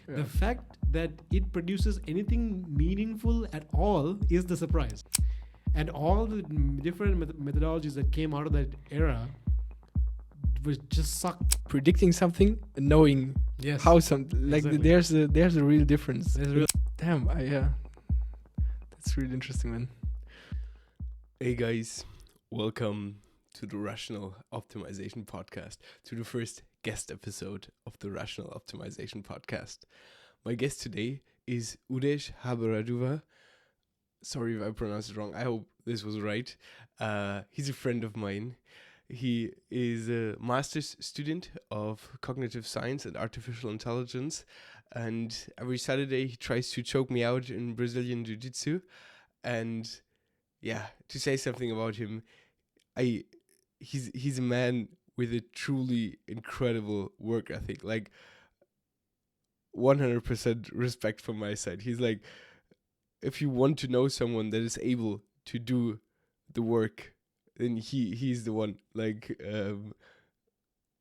The fact that it produces anything meaningful at all is the surprise. And all the different methodologies that came out of that era was just sucked. Predicting something, and knowing Yes. how some Exactly. there's a real difference. There's Damn, that's really interesting, man. Hey guys, welcome to the Rational Optimization Podcast, to the first guest episode of the Rational Optimization Podcast. My guest today is Udesh Habaraduwa. Sorry if I pronounced it wrong. I hope this was right. He's a friend of mine. He is a master's student of cognitive science and artificial intelligence. And every Saturday he tries to choke me out in Brazilian Jiu-Jitsu. And yeah, to say something about him, he's a man with a truly incredible work ethic. Like 100% respect from my side. He's like, if you want to know someone that is able to do the work, then he's the one. Like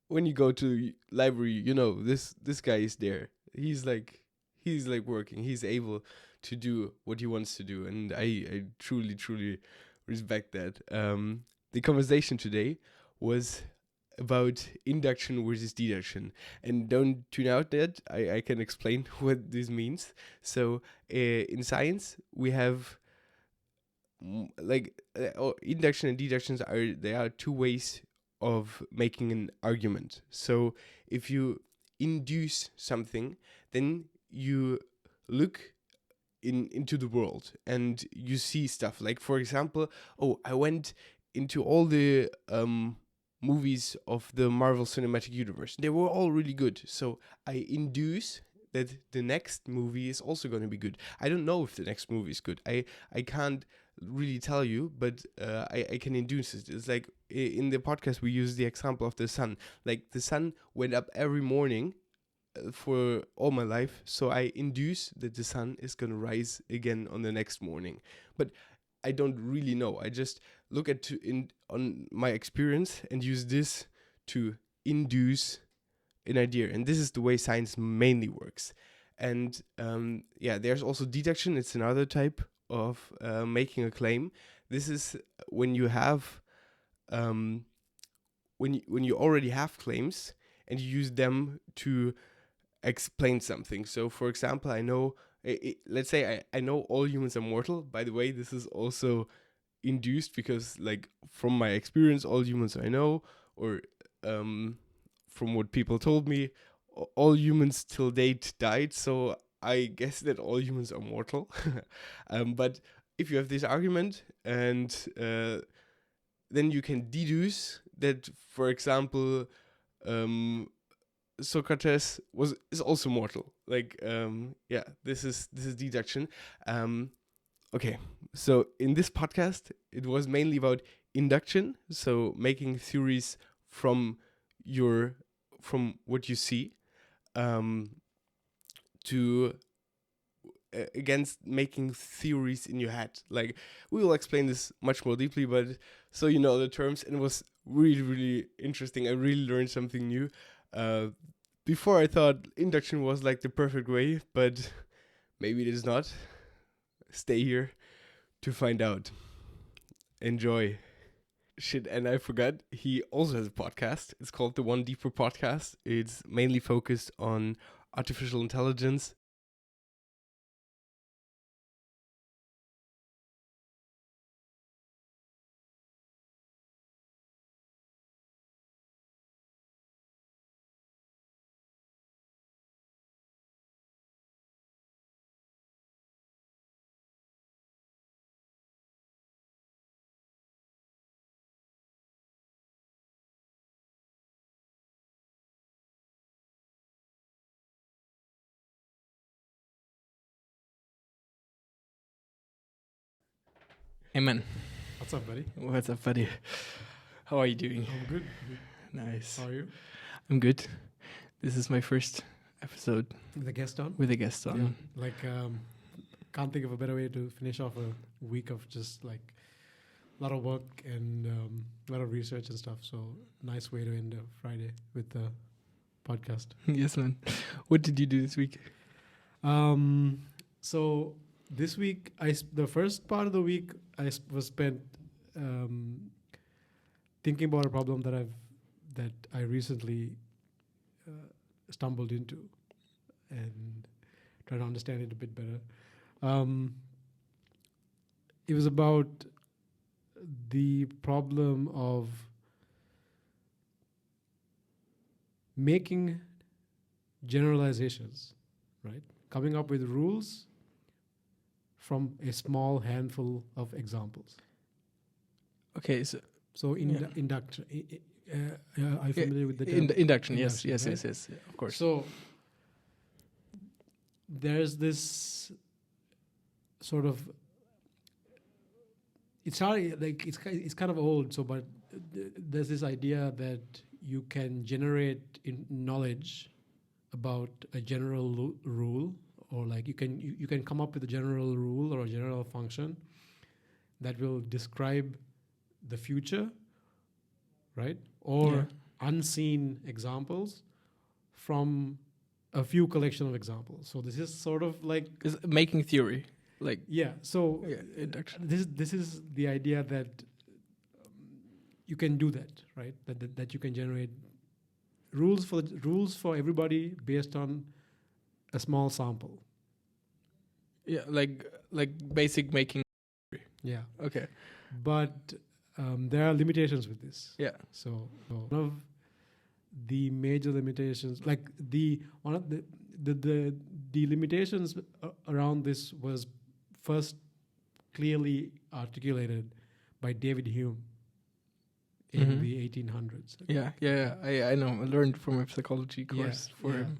when you go to library, you know, this guy is there. He's like working. He's able to do what he wants to do, and I truly respect that. The conversation today was about induction versus deduction, and don't tune out that I can explain what this means. So in science we have induction and deductions are two ways of making an argument. So if you induce something, then you look into the world and you see stuff. Like, for example, I went into all the movies of the Marvel Cinematic Universe. They were all really good. So I induce that the next movie is also going to be good. I don't know if the next movie is good. I can't really tell you, but I can induce it. It's like in the podcast we use the example of the sun. Like the sun went up every morning for all my life, so I induce that the sun is going to rise again on the next morning. But I don't really know. I just look on my experience and use this to induce an idea. And this is the way science mainly works. And there's also deduction. It's another type of making a claim. This is when you have when you already have claims and you use them to explain something. So for example, I know, let's say I know all humans are mortal. By the way, this is also induced because, like, from my experience, all humans I know, or from what people told me, all humans till date died. So I guess that all humans are mortal. But if you have this argument, and then you can deduce that, for example, Socrates is also mortal. Like this is deduction. Okay, so in this podcast it was mainly about induction, so making theories from what you see, to against making theories in your head. Like, we will explain this much more deeply, but so you know the terms. And it was really interesting. I really learned something new. Before I thought induction was like the perfect way, but maybe it is not. Stay here to find out. Enjoy. Shit, and I forgot, he also has a podcast. It's called the One Deeper Podcast. It's mainly focused on artificial intelligence. Hey, man. What's up, buddy? What's up, buddy? How are you doing? I'm good. Nice. How are you? I'm good. This is my first episode With a guest on? with a guest on. Yeah. Like, can't think of a better way to finish off a week of just like a lot of work and a lot of research and stuff. So nice way to end a Friday with the podcast. Yes, man. What did you do this week? So this week, the first part of the week was spent thinking about a problem that I recently stumbled into, and trying to understand it a bit better. It was about the problem of making generalizations, right? Coming up with rules from a small handful of examples. Okay, so Induction. Are you familiar with the term? induction? Yes, Induction, yes, right? yes, yes, of course. So there's this sort of, it's kind of old. So, but there's this idea that you can generate knowledge about a general rule, or like you can come up with a general rule or a general function that will describe the future, right? Or unseen examples from a few collection of examples. So this is sort of like Is making theory, like So induction. this is the idea that you can do that, right? That you can generate rules for everybody based on a small sample. Yeah, like basic making. Yeah, Okay. but there are limitations with this. Yeah. So one of the major limitations, like the limitations around this was first clearly articulated by David Hume in the 1800s. Yeah. I know. I learned from a psychology course him.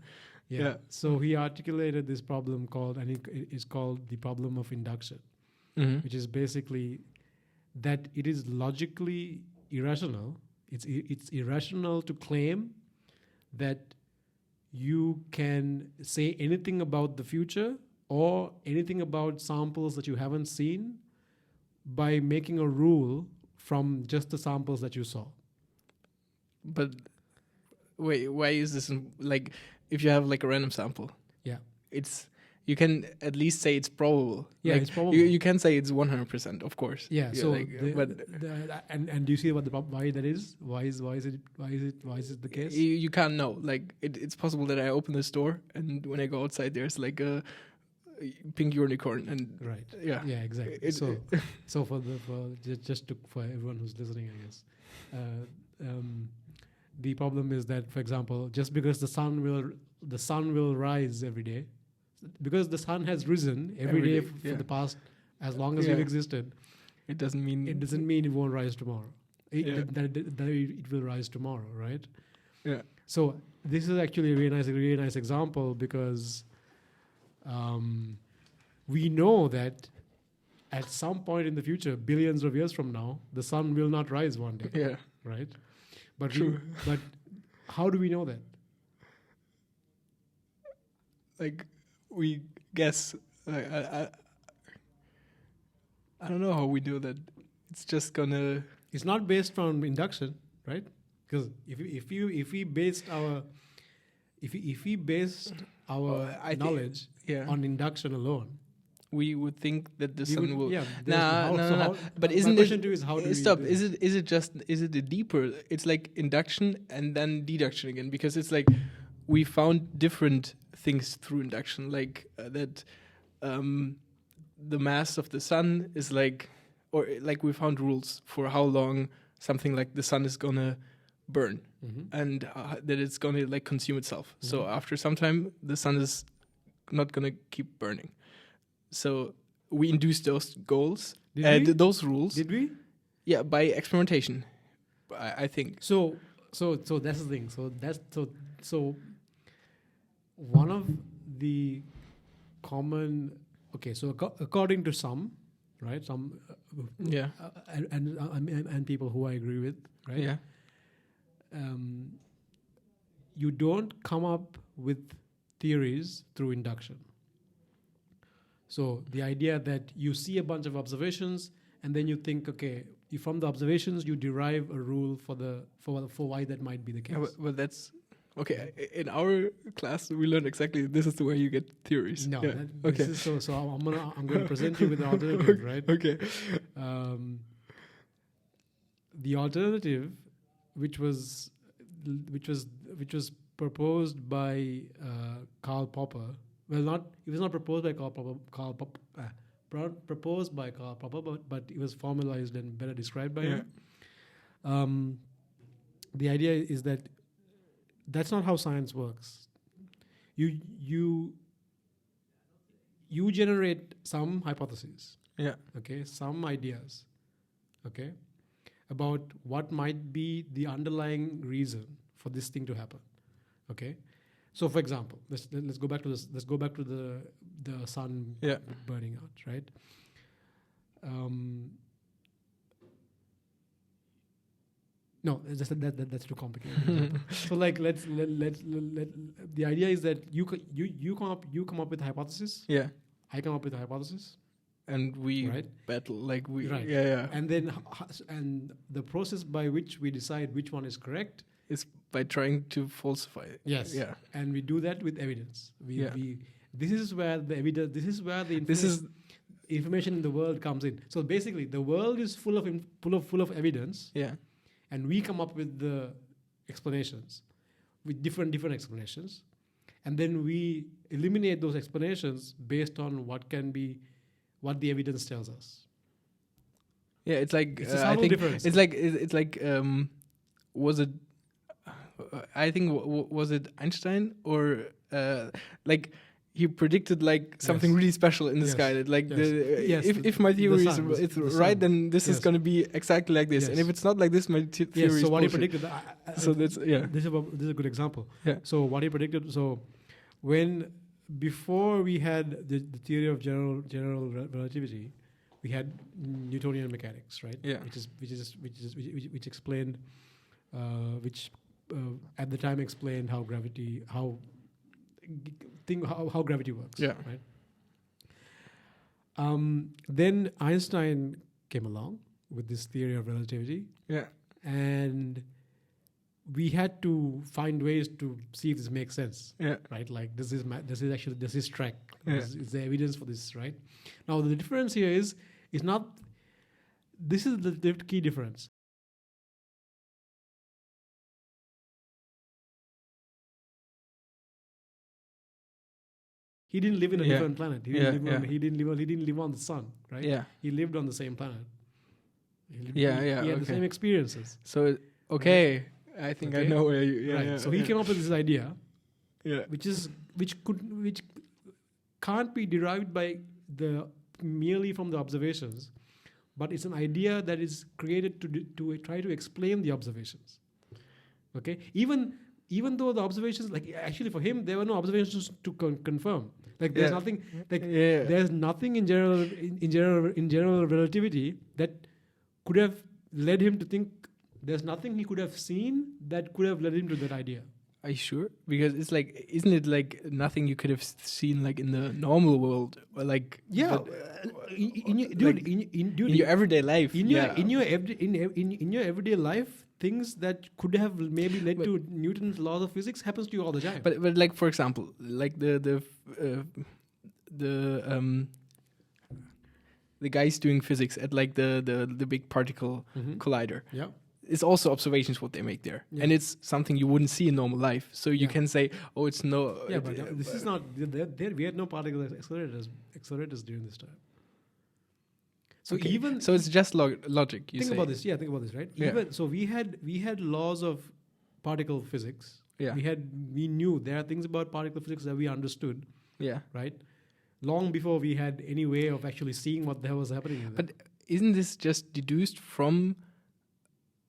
Yeah. So he articulated this problem called, and it's called the problem of induction, which is basically that it is logically irrational. It's irrational to claim that you can say anything about the future or anything about samples that you haven't seen by making a rule from just the samples that you saw. But wait, why is this like if you have like a random sample? Yeah. You can at least say it's probable. Yeah, like, it's probable. You can say it's 100%, of course. Yeah. So, like, and do you see why that is? Why is it the case? You can't know. Like it's possible that I open this door and when I go outside, there's like a pink unicorn and right. Yeah. Yeah. Exactly. So for everyone who's listening, I guess, the problem is that, for example, just because the sun will rise every day, because the sun has risen every day for the past as long as we've existed, it doesn't mean it won't rise tomorrow. It will rise tomorrow, right? Yeah. So this is actually a really nice example because we know that at some point in the future, billions of years from now, the sun will not rise one day. Yeah. Right. But True. But how do we know that? Like we guess. I don't know how we know that. It's just gonna. It's not based on induction, right? Because if we based our knowledge on induction alone, we would think that the sun will. Yeah. No. But isn't my question to you is how do we stop? do Is it a deeper? It's like induction and then deduction again, because it's like we found different things through induction, like that the mass of the sun is like, or like we found rules for how long something like the sun is gonna burn, and that it's gonna like consume itself. So after some time, the sun is not gonna keep burning. So we induced those goals, those rules. Did we? Yeah, by experimentation, I think. So that's the thing. So one of the common, so according to some, right, some and people who I agree with, right, Yeah, you don't come up with theories through induction. So the idea that you see a bunch of observations and then you think, from the observations you derive a rule for why that might be the case. well, that's Okay, in our class we learned exactly this is the way you get theories. No, Yeah. this is so I'm going to present you with an alternative, right? Okay. The alternative, which was proposed by Karl Popper. Well, it was not proposed by proposed by Karl Popper, but it was formalized and better described by him. The idea is that that's not how science works. You generate some hypotheses. Yeah. Okay, some ideas. Okay, about what might be the underlying reason for this thing to happen. Okay, so for example, let's go back to this. Let's go back to the sun burning out, right? No, that's too complicated. So like let's the idea is that you come up with a hypothesis. Yeah. I come up with a hypothesis. And we battle like we right. Yeah. And then the process by which we decide which one is correct is by trying to falsify it. Yes. Yeah. And we do that with evidence. This is where the evidence. This is where the information in the world comes in. So basically, the world is full of evidence. Yeah. And we come up with the explanations, with different explanations, and then we eliminate those explanations based on what the evidence tells us. Yeah, it's like it's a subtle difference. It's like was it? I think was it Einstein or like he predicted like something really special in the sky. That like if my theory is right, then this is going to be exactly like this, and if it's not like this, my theory is so what bullshit. he predicted. So that's This is a good example. Yeah. So what he predicted. So before we had the theory of general relativity, we had Newtonian mechanics, right? Yeah. Which explained, at the time explained how gravity works. Yeah. Right. Then Einstein came along with this theory of relativity. Yeah. And we had to find ways to see if this makes sense. Yeah. Right. Like does this track? Yeah. Is there evidence for this? Right. Now the difference here is not. This is the key difference. He didn't live in a different planet. He didn't live on the sun, right? Yeah. He lived on the same planet. He had the same experiences. So I think I know where you. So he came up with this idea, which can't be derived by merely from the observations, but it's an idea that is created to try to explain the observations. Okay, even though the observations, like actually for him, there were no observations to confirm. Like there's nothing. Like there's nothing in general relativity that could have led him to think. There's nothing he could have seen that could have led him to that idea. Are you sure? Because it's like, isn't it like nothing you could have seen like in the normal world, or like in your everyday life, in your everyday life, things that could have maybe led to Newton's laws of physics happens to you all the time. But like for example, like the guys doing physics at like the big particle collider. Yeah. It's also observations what they make there, and it's something you wouldn't see in normal life. So you can say, "Oh, it's no." Yeah, but this is not. We had no particle accelerators during this time. So so it's just logic. Think about this. Yeah, think about this. Right. So we had laws of particle physics. Yeah. We knew there are things about particle physics that we understood. Yeah. Right. Long before we had any way of actually seeing what the hell was happening. But isn't this just deduced from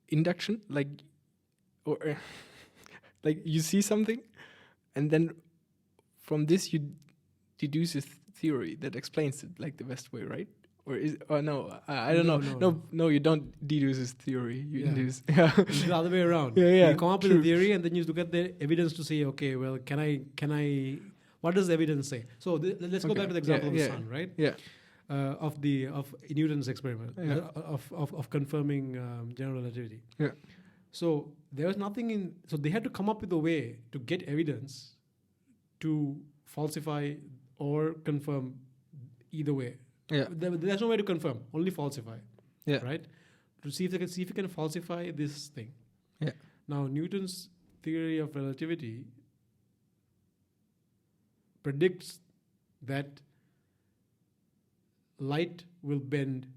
induction, like, or like you see something, and then from this you deduce a theory that explains it like the best way, right? Or no? I don't know. No, you don't deduce this theory. You deduce. Yeah, it's the other way around. Yeah. You come up with a theory, and then you look at the evidence to say, okay, well, can I? What does the evidence say? So let's go back to the example of the sun, right? Yeah. Of Newton's experiment of confirming general relativity. Yeah. So there was nothing in. So they had to come up with a way to get evidence to falsify or confirm either way. Yeah. There's no way to confirm, only falsify. Yeah. Right? To see if you can falsify this thing. Yeah. Now Newton's theory of relativity predicts that light will bend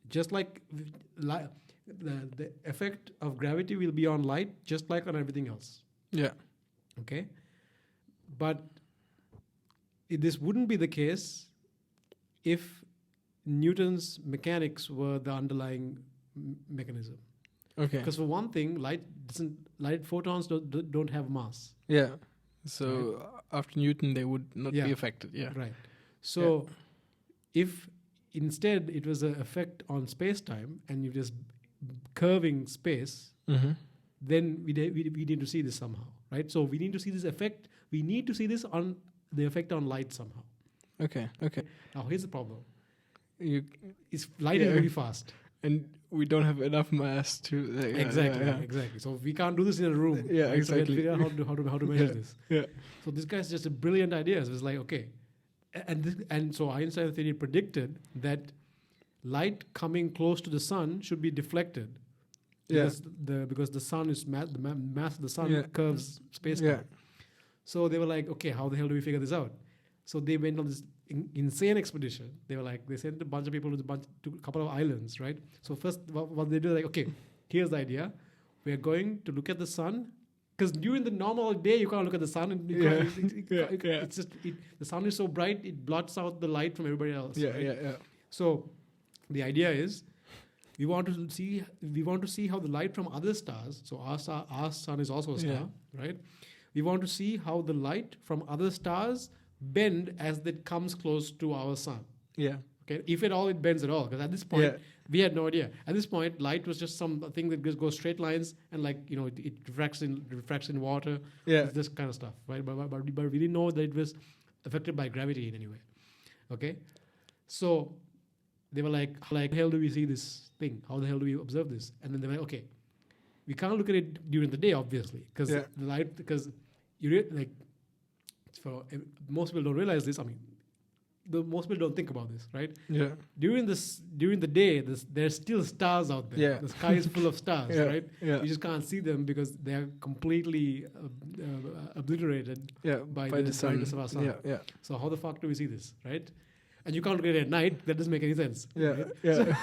just like the effect of gravity will be on light just like on everything else. Yeah. Okay? But this wouldn't be the case if Newton's mechanics were the underlying mechanism. Okay. Because for one thing, light photons don't have mass. Yeah. So after Newton, they would not Yeah. be affected. Yeah. Right. So if instead it was an effect on space-time and you're just curving space, Mm-hmm. then we need to see this somehow, right? So we need to see this effect. We need to see this on the effect on light somehow. Okay. Okay. Now here's the problem: It's light is really fast. and we don't have enough mass to Exactly. So we can't do this in a room. Yeah, right? So we have to exactly. figure out how to measure this. Yeah. So this guy's just a brilliant idea. So it's like, okay, and so Einstein's theory predicted that light coming close to the sun should be deflected. Yeah. Because the sun is the mass of the sun Yeah. curves space. Yeah. So they were like, okay, how the hell do we figure this out? So they went on this insane expedition. They were like, they sent a bunch of people to a couple of islands, right? So first, what they do, like, okay, here's the idea. We are going to look at the sun. Because during the normal day, you can't look at the sun. And it's just, the sun is so bright, it blots out the light from everybody else. Yeah, right? yeah. So the idea is, we want to see how the light from other stars. So our sun is also a star, right? We want to see how the light from other stars bend as it comes close to our sun. Yeah. Okay, if at all it bends at all, because at this point we had no idea. At this point, light was just something that just goes straight lines and it refracts in water. Yeah. This kind of stuff, right? But we didn't know that it was affected by gravity in any way. Okay, so they were like, how the hell do we see this thing? How the hell do we observe this? And then they were like, okay, we can't look at it during the day, obviously, because the light, because most people don't realize this. I mean, most people don't think about this, right? Yeah. During the day, there's still stars out there. Yeah. The sky is full of stars, right? Yeah. You just can't see them because they are completely obliterated by the brightness of our sun. Yeah. Yeah. So how the fuck do we see this, right? And you can't look at it at night. That doesn't make any sense. Yeah. Right? Yeah.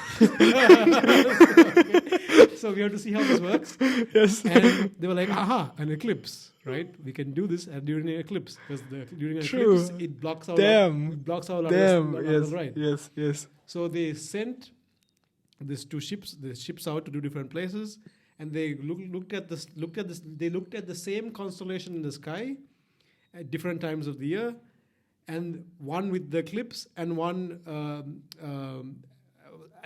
So we have to see how this works. Yes. And they were like, aha, an eclipse, right? We can do this during an eclipse because during an True. eclipse it blocks out. Damn. It blocks out. Yes. Right. Yes. So they sent these two ships, out to do different places, and they looked at this. They looked at the same constellation in the sky at different times of the year, and one with the eclipse, and one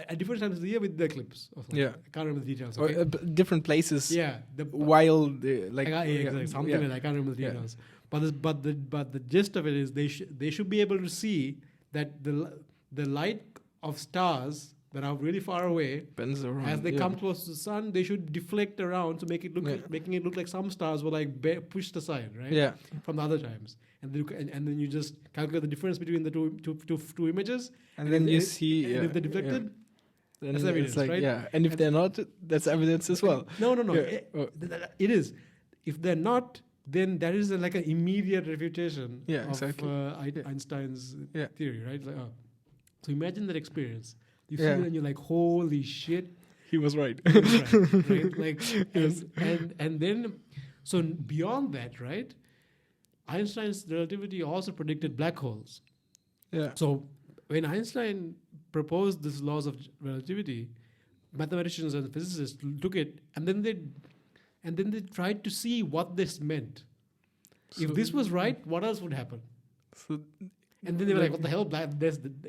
at different times of the year with the eclipse. Yeah. I can't remember the details. Or Okay? different places. Yeah. While they, like Exactly, something like that. I can't remember the details. But the gist of it is they should be able to see that the light of stars that are really far away, bends around. as they come close to the sun, they should deflect around to make it look making it look like some stars were like pushed aside, right? Yeah. From the other times, and then you just calculate the difference between the two images, and then you and see if they're deflected. Then That's evidence, it's like, right? Yeah, and if they're not, that's evidence as well. No. Yeah. It is. If they're not, then that is like an immediate refutation of exactly. Einstein's Yeah. theory, right? Like, so imagine that experience. You see Yeah. it and you're like, holy shit. He was right. Right? Like, and then, so beyond that, right? Einstein's relativity also predicted black holes. Yeah. So when Einstein proposed these laws of relativity, mathematicians and physicists took it and then they tried to see what this meant. If this was right, what else would happen? So, And then they were like, what the hell?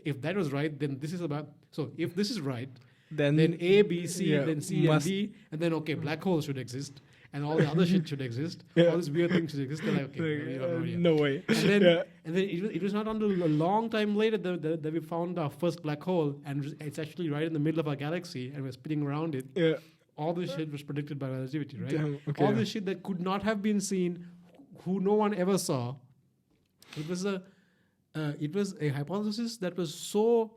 If that was right, then this is about... So if this is right, then A, B, C, then C and D, and then, okay, black holes should exist, and all the other shit should exist. Yeah. All these weird things should exist. They're like, okay, we don't know yet. no way. And then it was not until a long time later that we found our first black hole, and it's actually right in the middle of our galaxy, and we're spinning around it. Yeah. all this shit was predicted by relativity, right? Damn, okay. All this shit that could not have been seen, who no one ever saw. It was a hypothesis that was so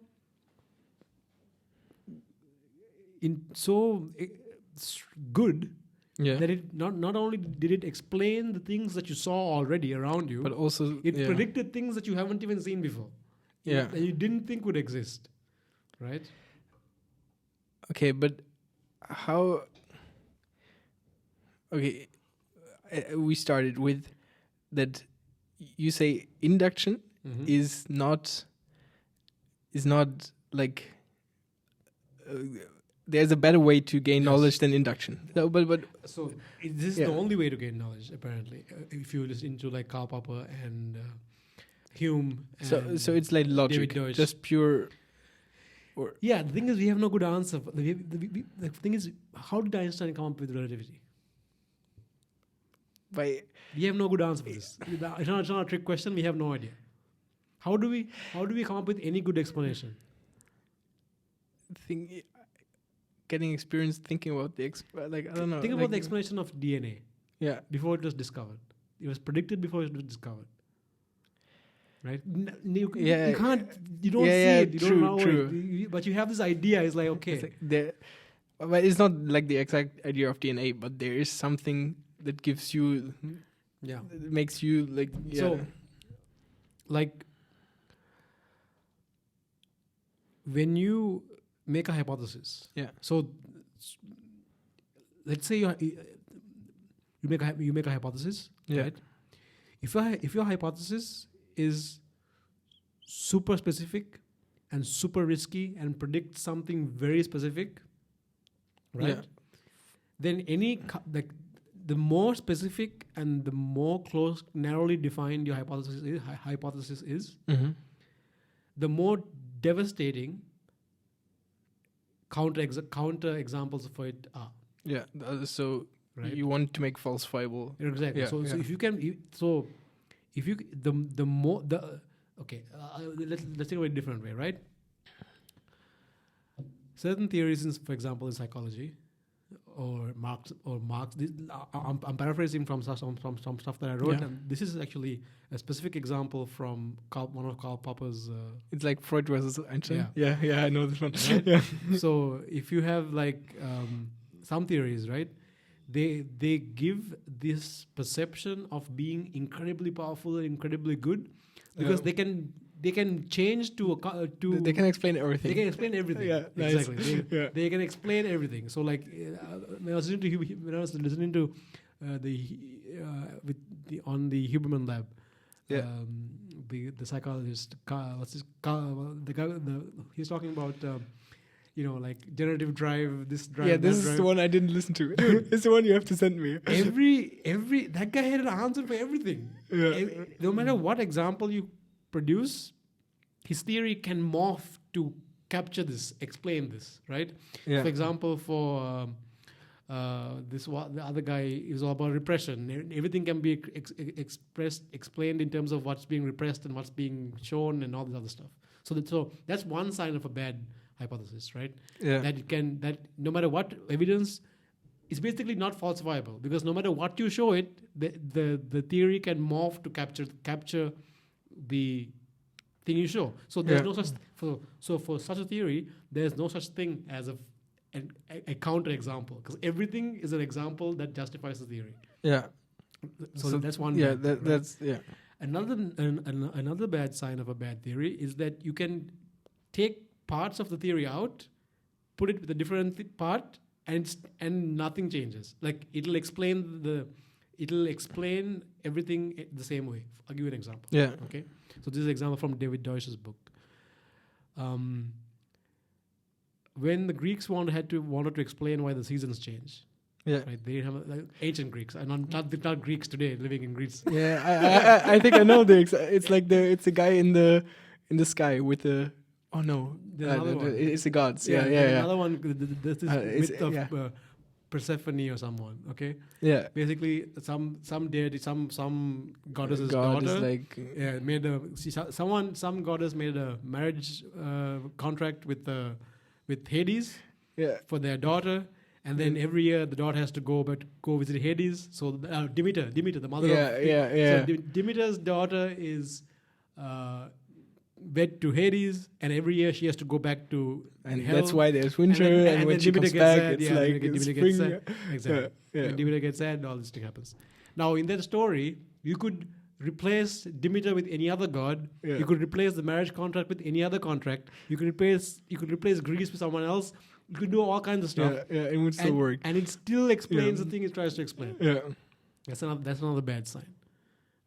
good Yeah. that it not only did it explain the things that you saw already around you, But also, it predicted things that you haven't even seen before. Yeah. That you didn't think would exist, right? Okay, but how? Okay, we started with that. You say induction is not like there's a better way to gain knowledge than induction. No, but So this is the only way to gain knowledge, apparently. If you listen to like Karl Popper and Hume. And so it's like logic, David Deutsch. just pure. Yeah, the thing is, we have no good answer. The thing is, how did Einstein come up with relativity? By We have no good answer for this. It's not a trick question. We have no idea. How do we come up with any good explanation? getting experience thinking about the like I don't know. Think like, about the explanation of DNA. Yeah. Before it was discovered, it was predicted before it was discovered. Right? You can't. You don't see it. You don't know it. But you have this idea. It's like okay. It's like but it's not like the exact idea of DNA, but there is something that gives you. Yeah. It makes you like. Yeah. So, like, when you make a hypothesis. Yeah. So, let's say you make a hypothesis. Yeah. Right? If your hypothesis is super specific and super risky and predicts something very specific, right? Yeah. Then the more specific and the more close, narrowly defined your hypothesis is, Mm-hmm. the more devastating counter examples for it are. Yeah. So Right. you want to make falsifiable. Exactly. Yeah, So yeah. if you can, let's think of it a different way, right? Certain theories, for example, in psychology, or Marx. I'm paraphrasing from some stuff that I wrote, Yeah. and this is actually a specific example from one of Karl Popper's. It's like Freud versus Einstein. Yeah. Yeah, I know this one. Right? Yeah. So if you have like some theories, right? They give this perception of being incredibly powerful and incredibly good because they can change to They can explain everything. they can explain everything. Yeah, nice. Exactly. Yeah. They can explain everything. So like when I was listening to on the Huberman Lab, Yeah. the psychologist, he's talking about. Like generative drive, this drive. Yeah, this that is drive. the one I didn't listen to. It's the one you have to send me. Every that guy had an answer for everything. Yeah. No matter what example you produce, his theory can morph to capture this, explain this, right? Yeah. For example, for the other guy is all about repression. Everything can be explained in terms of what's being repressed and what's being shown and all this other stuff. So that's one sign of a bad hypothesis, right? Yeah. That no matter what evidence, it's basically not falsifiable because no matter what you show it, the theory can morph to capture the thing you show. So there's no such for such a theory, there's no such thing as a counter example because everything is an example that justifies the theory. Yeah. So that's one. Yeah, bad, right? that's yeah. Another bad sign of a bad theory is that you can take parts of the theory out, put it with a different part, and nothing changes. Like it'll explain everything the same way. I'll give you an example. Yeah. Okay. So this is an example from David Deutsch's book. When the Greeks wanted to explain why the seasons change. Yeah. Right. They have ancient Greeks, and not Greeks today living in Greece. Yeah. I think I know it's like it's a guy in the sky with the. Oh no! It's the gods. Yeah. Another one. This myth of Persephone or someone. Okay. Yeah. Basically, some deity, some goddess's God daughter. is like some goddess made a marriage contract with Hades. Yeah. For their daughter, And then every year the daughter has to go visit Hades. So Demeter, the mother of... Yeah. So Demeter's daughter is wed to Hades, and every year she has to go back to And hell. that's why there's winter, and when she comes back, it's like spring. Exactly. Yeah. And Demeter gets sad, and all this thing happens. Now, in that story, you could replace Demeter with any other god. Yeah. You could replace the marriage contract with any other contract. You could replace Greece with someone else. You could do all kinds of stuff. Yeah, it would still work. And it still explains the thing it tries to explain. Yeah. That's another bad sign,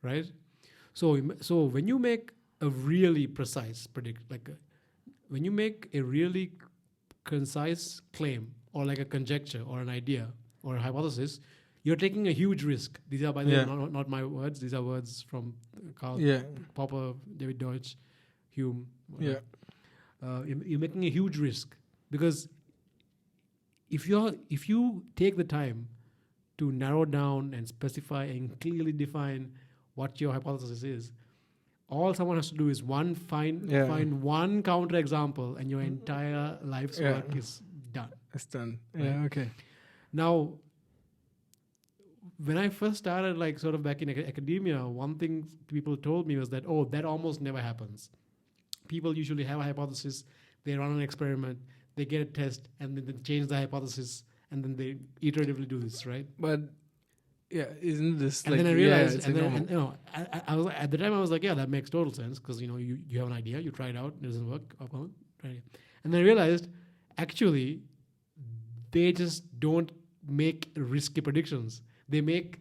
right? So when you make a really precise when you make a really concise claim or like a conjecture or an idea or a hypothesis, you're taking a huge risk. These are, by the way, not my words. These are words from Karl Popper, David Deutsch, Hume. Yeah. You're making a huge risk because if you take the time to narrow down and specify and clearly define what your hypothesis is, all someone has to do is find one counterexample, and your entire life's work is done. It's done. Right? Yeah. Okay. Now, when I first started, like sort of back in academia, one thing people told me was that, that almost never happens. People usually have a hypothesis, they run an experiment, they get a test, and then they change the hypothesis, and then they iteratively do this, right? But yeah, isn't this and like? then I realized, it's and like then normal. I was at the time I was like, yeah, that makes total sense because you have an idea, you try it out, it doesn't work, try it. And then I realized actually they just don't make risky predictions. They make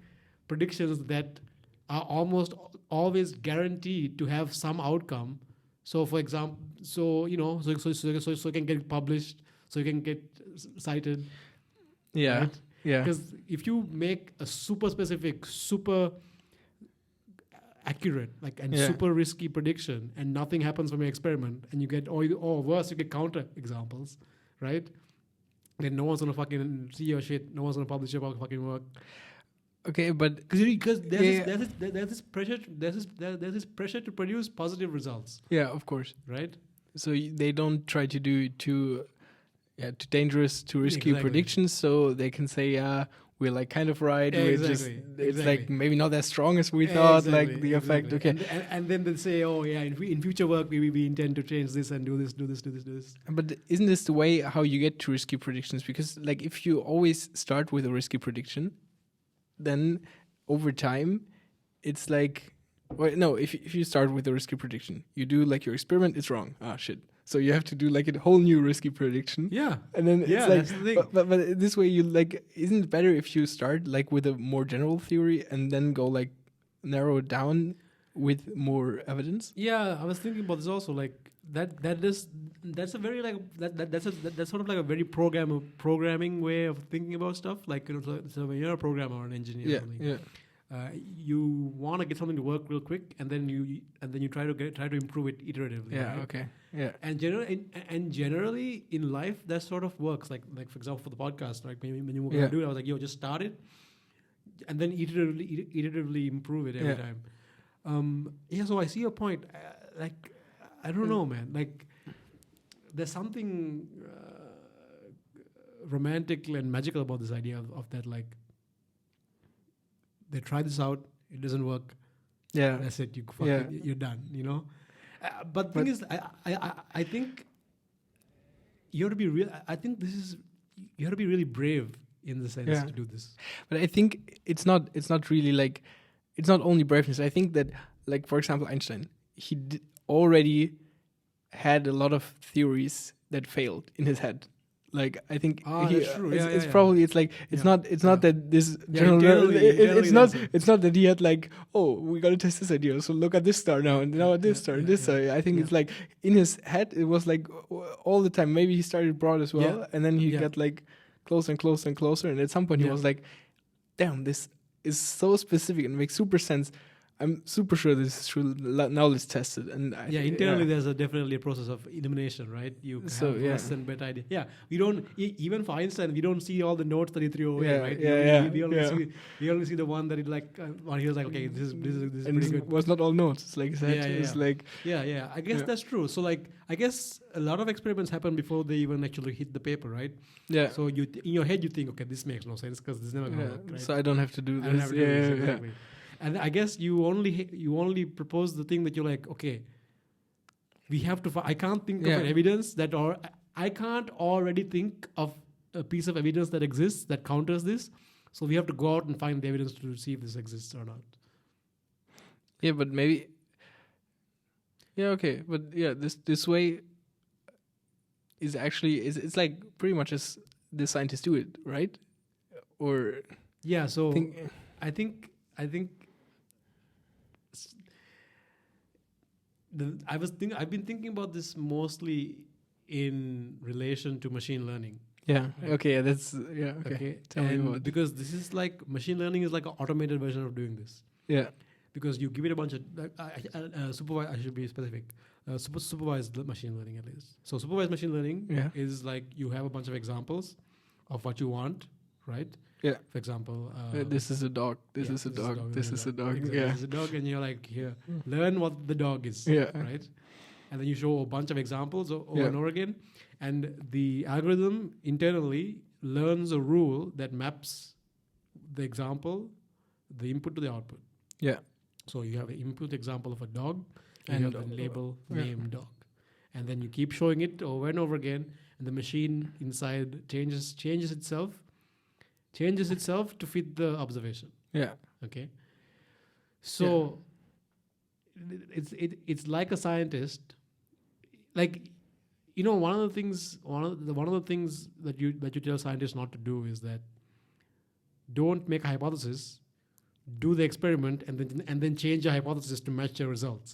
predictions that are almost always guaranteed to have some outcome. So, for example, so it can get published, so you can get cited. Yeah. Right? Yeah. Because if you make a super specific, super accurate, super risky prediction, and nothing happens from your experiment, and you get, or worse, you get counter examples, right? Then no one's gonna fucking see your shit. No one's gonna publish your fucking work. Okay, but Because there's this pressure to produce positive results. Yeah, of course. Right. So they don't try to do too dangerous, too risky predictions, so they can say, we're like kind of right. It's like maybe not as strong as we thought. Like the effect. Okay. And then they say, in future work we intend to change this and do this. But isn't this the way how you get to risky predictions? Because like if you always start with a risky prediction, then over time, it's like, if you start with a risky prediction, you do like your experiment, it's wrong. Ah, shit. So you have to do like a whole new risky prediction. Yeah. And then it's like, that's the thing. But this way you like, isn't it better if you start like with a more general theory and then go like narrow it down with more evidence? Yeah, I was thinking about this also. Like that's a very like that's sort of like a very programming way of thinking about stuff. Like so when you're a programmer or an engineer, or something, you want to get something to work real quick, and then you try to improve it iteratively. Yeah. Right? Okay. Yeah. And generally in life that sort of works. Like for example for the podcast, like maybe when you were gonna do it, I was like, just start it, and then iteratively improve it every time. So I see your point. I don't know, man. Like, there's something romantic and magical about this idea of that. Like, they try this out, it doesn't work. Yeah, that's it. You're done. You know. But the thing is, I think you have to be real. I think you have to be really brave in the sense to do this. But I think it's not really like, it's not only braveness. I think that, like, for example, Einstein, he already had a lot of theories that failed in his head. Like, I think that's true. It's probably, it's like, it's not that this general, it's not that he had like, we got to test this idea, so look at this star now, and now at this star, and this star. I think it's like, in his head, it was like all the time. Maybe he started broad as well, and then he got like closer and closer and closer, and at some point he was like, damn, this is so specific and makes super sense. I'm super sure this is true. Now let's test it. And internally there's definitely a process of elimination, right? You So, have yeah. less and better idea. Yeah, we don't even for Einstein, we don't see all the notes that he threw away, Yeah, right? yeah, We only yeah. we only see the one that he like. One he was like, okay, this is and pretty it good. was not all notes. It's like that. Yeah, yeah, It's yeah. like Yeah. I guess Yeah. that's true. So like, I guess a lot of experiments happen before they even actually hit the paper, right? yeah. So you in your head you think, okay, this makes no sense because this is never gonna Yeah. work, right? So I don't have to do I this. don't have to do this, yeah. exactly. And I guess you only propose the thing that you're like, okay, we have to. I can't think of an evidence that, or I can't already think of a piece of evidence that exists that counters this. So we have to go out and find the evidence to see if this exists or not. Yeah, but maybe. Yeah, okay, but yeah, this way is actually it's like pretty much as the scientists do it, right? Or Yeah. So think, I think I've been thinking about this mostly in relation to machine learning. yeah, okay, that's yeah, okay. Tell me And about because this is like machine learning is like an automated version of doing this. yeah, Because you give it a bunch of I should be specific. Supervised machine learning at least. So supervised machine learning Yeah. is like you have a bunch of examples of what you want, right? yeah. For example, This is a dog. This is a dog. This is a dog. Exactly. Yeah, This is a dog, and you're like, here, learn what the dog is, Yeah. right? And then you show a bunch of examples over Yeah. and over again, and the algorithm internally learns a rule that maps the example, the input to the output. yeah, So you have an input example of a dog, and And you have the label yeah. name dog, and then you keep showing it over and over again, and the machine inside changes itself to fit the observation. yeah, Okay, so it's like a scientist, like one of the things that you tell scientists not to do is that don't make a hypothesis, do the experiment, and then change your hypothesis to match your results.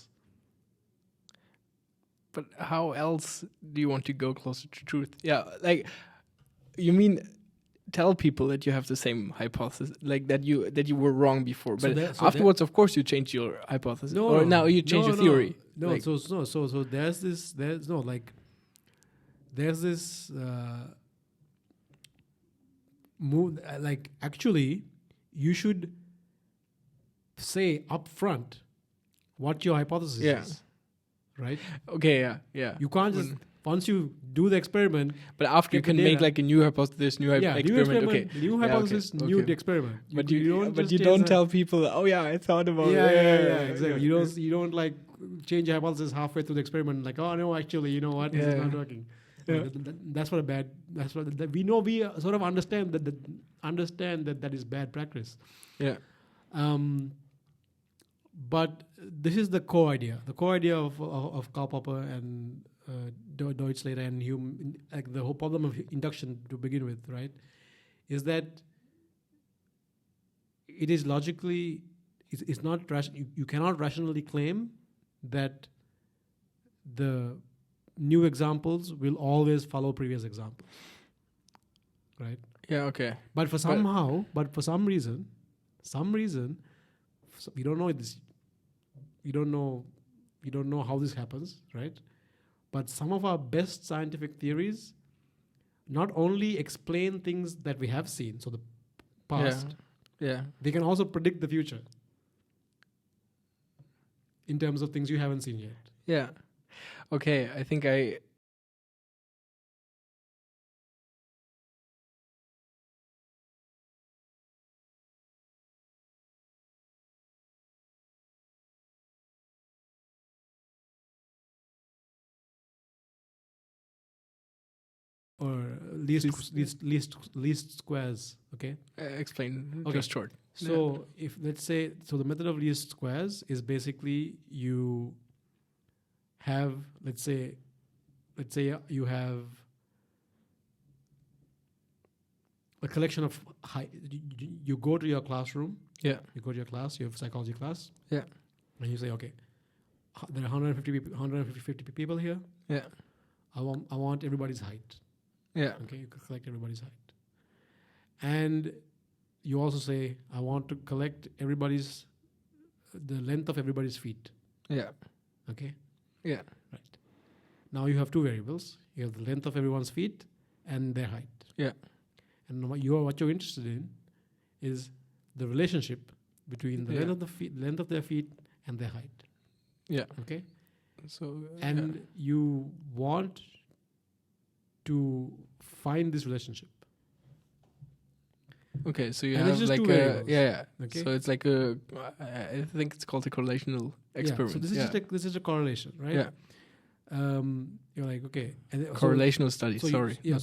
But how else do you want to go closer to truth? Yeah, like you mean tell people that you have the same hypothesis, like that you were wrong before, So but that- so afterwards, of course, you change your hypothesis, or now you change your theory. No, Like- so there's this move, like actually you should say up front what your hypothesis Yeah. is, right? Okay, yeah. You can't just once you do the experiment, But after you get the can make data. like a new hypothesis, new experiment. Okay, new Yeah, hypothesis, okay, new okay. experiment. But you just you change don't the- tell people. Oh yeah, I thought about yeah, it. exactly. You don't like change your hypothesis halfway through the experiment, like, oh no, actually, you know what, this is Yeah. not working. Yeah. That's what a bad. That's what we know. We sort of understand that is bad practice. Yeah, But this is the core idea. The core idea of Karl Popper and Deutschlader and Hume, like the whole problem of induction to begin with, right, is that it is logically, it's not you cannot rationally claim that the new examples will always follow previous examples, right? yeah. Okay. But for some reason, we don't know this. We don't know how this happens, right? But some of our best scientific theories not only explain things that we have seen, so the past, Yeah. they can also predict the future in terms of things you haven't seen yet. Yeah. Okay, I think I. Or least squares, okay? Explain Okay. just short. So if let's say, so the method of least squares is basically you have, let's say you have a collection of you go to your classroom, Yeah. you go to your class, you have psychology class, Yeah. and you say, okay, there are 150 people here. Yeah. I want everybody's height. Yeah. Okay, you collect everybody's height. And you also say, I want to collect everybody's the length of everybody's feet. Yeah. Okay. Yeah. Right. Now you have two variables. You have the length of everyone's feet and their height. Yeah. And what you're interested in is the relationship between the length of their feet and their height. Yeah. Okay. So and you want to find this relationship. Okay, so you And have it's just like two variables. Okay. So it's like I think it's called a correlational experiment. So this is a correlation, right? Yeah. You're like, okay, and correlational study. So sorry. You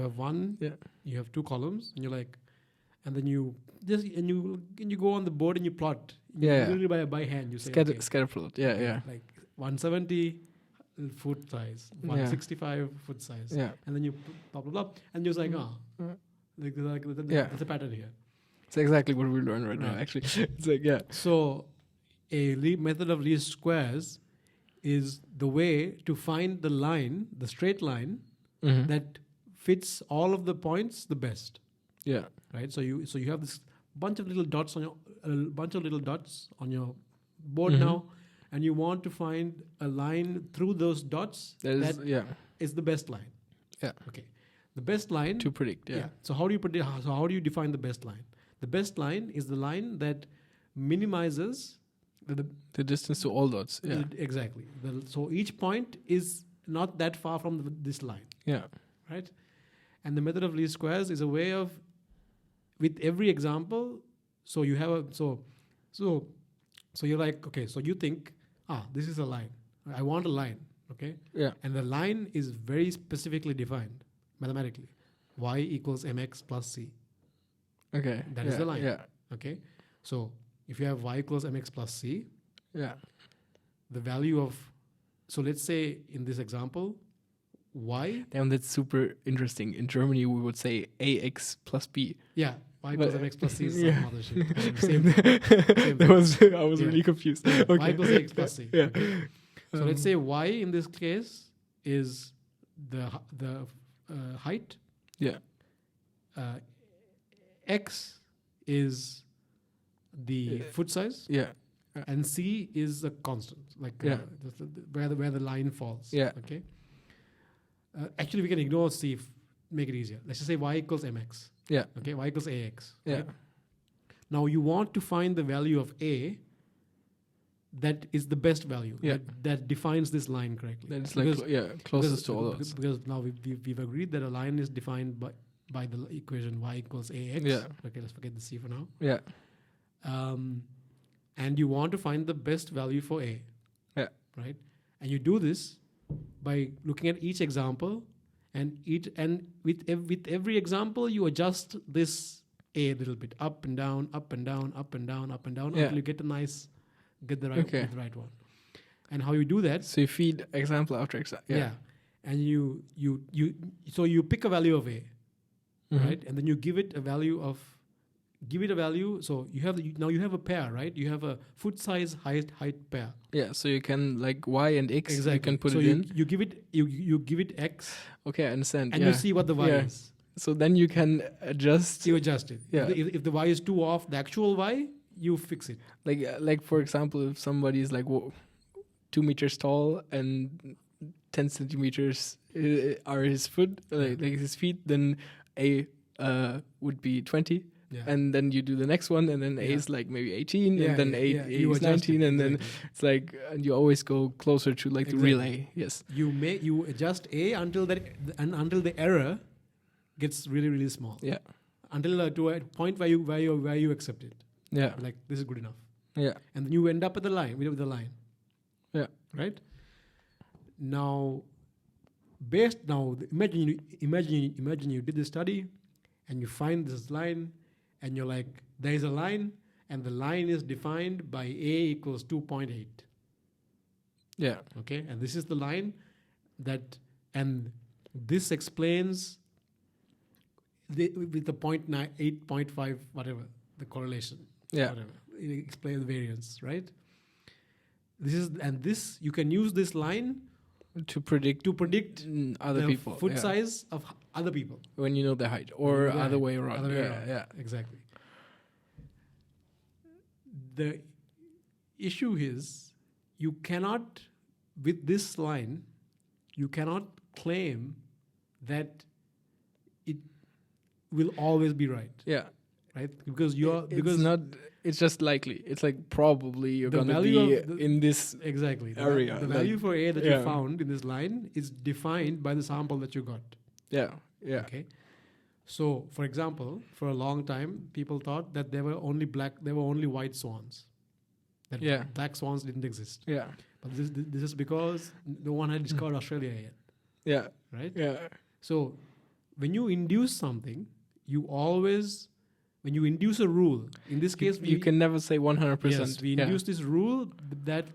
have one. Yeah. You have two columns, and you're like, and then you go on the board and you plot. Literally by hand. You say scatter plot. Yeah. Yeah. Like 170 foot size, 165 foot size. Yeah. And then you blah blah blah, and you're like, there's a pattern here. It's exactly what we learn right now. Actually, it's like So, a method of least squares is the way to find the line, the straight line that fits all of the points the best. Yeah. Right. So you have this bunch of little dots on your board now, and you want to find a line through those dots that is the best line. Yeah. Okay. The best line to predict. Yeah. So how do you predict? So how do you define the best line? The best line is the line that minimizes the distance to all dots. Yeah. Exactly. So each point is not that far from this line. Yeah. Right. And the method of least squares is a way of, with every example, so you have so you're like, okay, so you think, this is a line. I want a line. Okay. Yeah. And the line is very specifically defined mathematically. Y equals mx plus c. Okay. That is the line. Yeah. Okay. So if you have y equals mx plus c, the value of, so let's say in this example, y. Damn, that's super interesting. In Germany, we would say ax plus b. Yeah. Y equals mx plus c is some other shit. Same I was really confused. Yeah. Okay. Y equals ax plus c. Yeah. Okay. So let's say y in this case is the height. Yeah. X is the foot size. Yeah. And c is a constant, like where the line falls. Yeah. Okay. Actually, we can ignore c, make it easier. Let's just say y equals mx. Yeah. Okay. Y equals ax. Yeah. Right? Now you want to find the value of a that is the best value. Yeah. That defines this line correctly. That is like closest to all dots. Because now we've agreed that a line is defined by the equation y equals ax. Yeah. Okay, let's forget the c for now. Yeah. And you want to find the best value for a. Yeah. Right? And you do this by looking at each example, and with every example you adjust this a little bit, up and down, up and down, up and down, up and down, until you get the right one. And how you do that? So you feed example after example. Yeah. And you pick a value of a, right? And then you give it a value. So you have a pair, right? You have a foot size height pair. Yeah. So you can like y and x. Exactly. You can put so it in. You give it x. Okay, I understand. And you see what the y is. So then you can adjust. You adjust it. Yeah. If the y is too off the actual y, you fix it. Like for example, if somebody is like 2 meters tall and 10 centimeters are his foot, like his feet, then a would be 20. Yeah. And then you do the next one, and then a is like maybe 18, and then a is 19, and then it's like, and you always go closer to like the relay. Yes. You adjust a until the error gets really, really small. Yeah. Until to a point where you accept it. Yeah. Like, this is good enough. Yeah. And then you end up with the line. Yeah. Right. Now, imagine you did the study, and you find this line, and you're like, there is a line, and the line is defined by a equals 2.8. Yeah. Okay. And this is the line and this explains with the 0.9, 8.5, whatever, the correlation. Yeah. Whatever. It explains the variance, right? This you can use this line to predict other people, foot size of other people when you know the height, or other way around. Yeah, exactly. issue is you cannot, with this line, you cannot claim that it will always be right, Yeah. right? Because you're It's not. It's just likely. It's like probably you're The gonna value be of the- in this exactly the, area. the like- value for A that yeah. you found in this line is defined by the sample that you got. Yeah. Yeah. Okay. So, for example, for a long time, people thought that there were only white swans. That Yeah. black swans didn't exist. Yeah. But this is because no one had discovered Australia yet, Yeah. right? Yeah. So, when you induce something, when you induce a rule, in this case, You can never say 100%. yes, we induce this rule that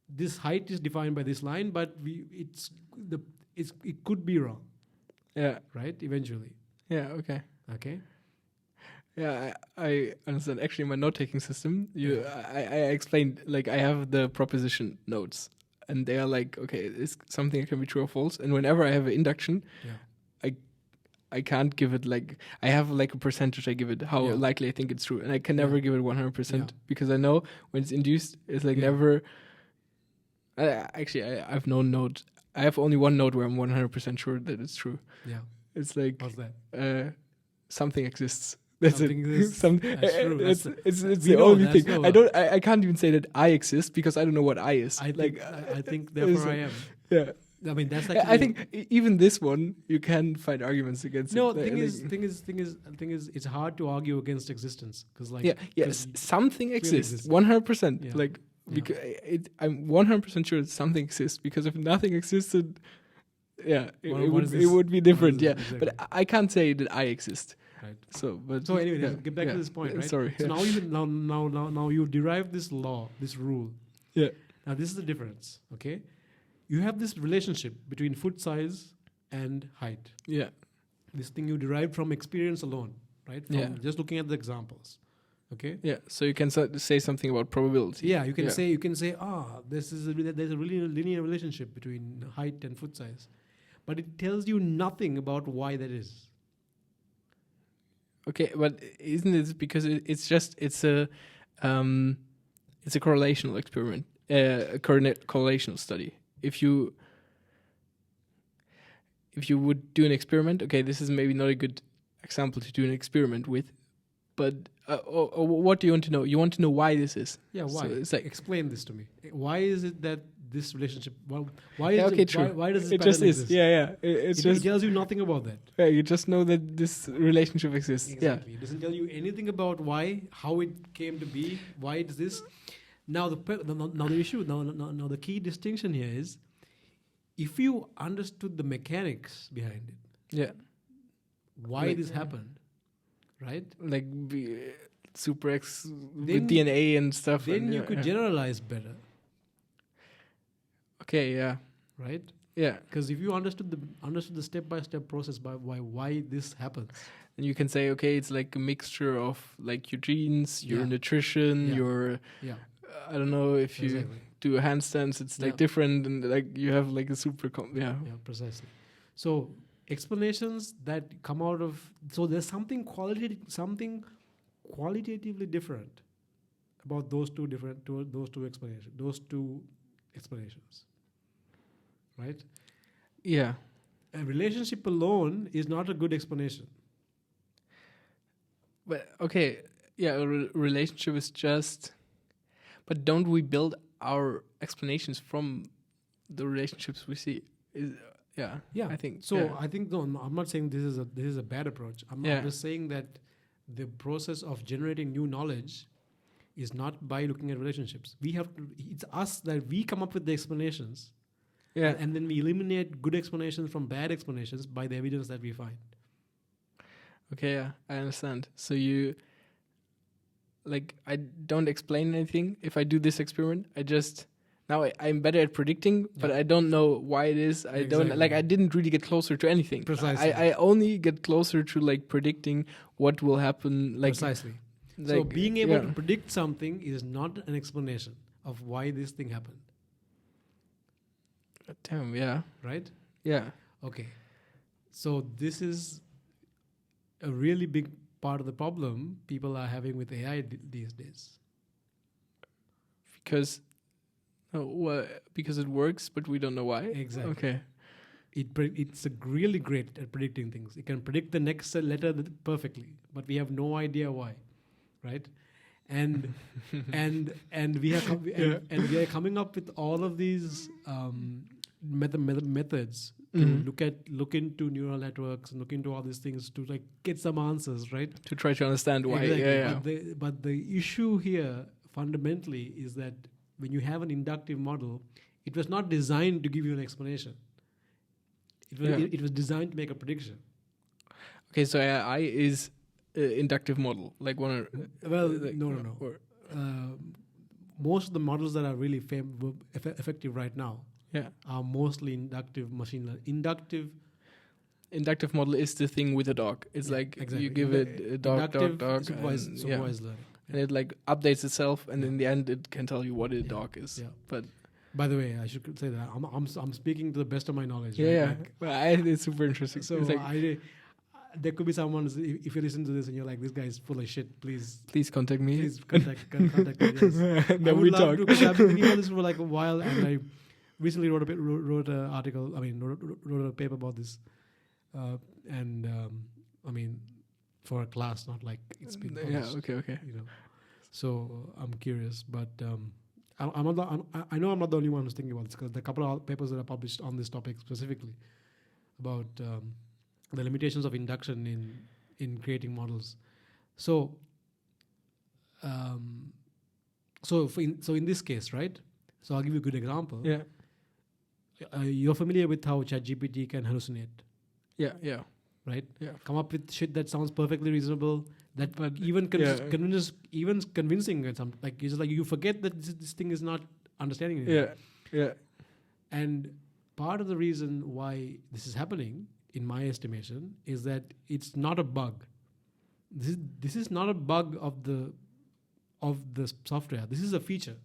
this height is defined by this line, but it could be wrong, Yeah. right? Eventually, Yeah. Okay. okay. Yeah, I understand. Actually, in my note-taking system, I explained, like, I have the proposition notes, and they are like, okay, is something that can be true or false. And whenever I have an induction, I can't give it, like, I have like a percentage I give it, how Yeah. likely I think it's true. And I can never Yeah. give it 100% Yeah. because I know when it's induced, it's like Yeah. never. Actually, I have no note. I have only one note where I'm 100% sure that it's true. Yeah. It's like What's that? something exists. That's Something it. exists. That's true. It's we the know only that's thing. no- I can't even say that I exist because I don't know what I is. I like think therefore I am. yeah. I mean, that's actually. I think even this one you can find arguments against. No, it. thing is, it's hard to argue against existence because, like, yes, something exists. exists. 100%. Yeah. Like, Yeah. because I'm 100% sure that something exists. Because if nothing existed, it What is would this? be different. What Yeah, is this? but Exactly. I can't say that I exist. Right. So Anyway, yeah, let's get back yeah. to this point, right? Sorry. So now you derive this law, this rule. Yeah. Now this is the difference. Okay, you have this relationship between foot size and height. Yeah. This thing you derived from experience alone, right? From Yeah. just looking at the examples. Okay. Yeah. So you can say something about probability. Yeah, you can say there's a really linear relationship between height and foot size, but it tells you nothing about why that is. Okay, but isn't it because it's a correlational experiment, a correlational study. If you would do an experiment, okay, this is maybe not a good example to do an experiment with, but what do you want to know? You want to know why this is. Yeah, why? So it's like, explain this to me. Why is it that this relationship? Why is okay, it? true. Why does this It pattern just is. exist? Yeah. It It just tells you nothing about that. yeah, you just know that this relationship exists. Exactly. It doesn't tell you anything about why, how it came to be, why it's this. Now the issue, now the key distinction here is, if you understood the mechanics behind it, Yeah. why Like, this happened, right? Like Super X Then- with DNA and stuff. Then and you could generalize better, Okay. Yeah. right? Yeah. Because if you understood the step-by-step process by why this happens, And you can say, okay, it's like a mixture of like your genes, your Yeah. nutrition, Yeah. your yeah, I don't know if you exactly. do handstands, it's like Yeah. different, and like you have like a super Yeah, precisely. So explanations that come out of there's something qualitatively different about those two explanations, right? yeah. A relationship alone is not a good explanation. But okay, yeah, a relationship is just. But don't we build our explanations from the relationships we see? Yeah, Yeah, I think so. yeah. I think no, I'm not saying this is a bad approach. I'm just saying that the process of generating new knowledge is not by looking at relationships. It's us that we come up with the explanations, Yeah, and then we eliminate good explanations from bad explanations by the evidence that we find. okay, yeah, I understand. So you, like, I don't explain anything. If I do this experiment, I'm better at predicting, but Yeah. I don't know why it is. I don't Exactly. I didn't really get closer to anything. Precisely. I only get closer to like predicting what will happen. Like, Precisely. So like, being able yeah. to predict something is not an explanation of why this thing happened, Damn, yeah, right? yeah, Okay. So this is a really big part of the problem people are having with AI these days. because because it works, but we don't know why. Exactly. Okay. It's really great at predicting things. It can predict the next letter perfectly, but we have no idea why, right? And and we are coming up with all of these methods to look into neural networks and look into all these things to like get some answers, right? To try to understand why. Exactly. Yeah. But the issue here fundamentally is that when you have an inductive model, it was not designed to give you an explanation. It was designed to make a prediction. Okay, so AI is inductive model, like one. No. Most of the models that are really effective right now are mostly inductive machine learning. Inductive model is the thing with a dog. It's like you give it a dog, supervised learning. And it like updates itself, and in the end, it can tell you what a dog is. Yeah. But by the way, I should say that I'm speaking to the best of my knowledge. Yeah, right? Like, it's super interesting. So like, there could be someone, if you listen to this and you're like, this guy is full of shit, please contact me. Please contact me. Yes. Then I we would love talk. to, because I've been thinking about this for like a while, and I recently wrote an article. Wrote a paper about this, for a class, not like it's been published. Okay. You know, so I'm curious, but I know I'm not the only one who's thinking about this, because there are a couple of papers that are published on this topic specifically about the limitations of induction in creating models. So in this case, right? So I'll give you a good example. Yeah. You're familiar with how ChatGPT can hallucinate, Yeah. right? Yeah. Come up with shit that sounds perfectly reasonable, that even convincing. At some, like, it's like you forget that this thing is not understanding anything. Yeah. And part of the reason why this is happening, in my estimation, is that it's not a bug. This is not a bug of the software. This is a feature.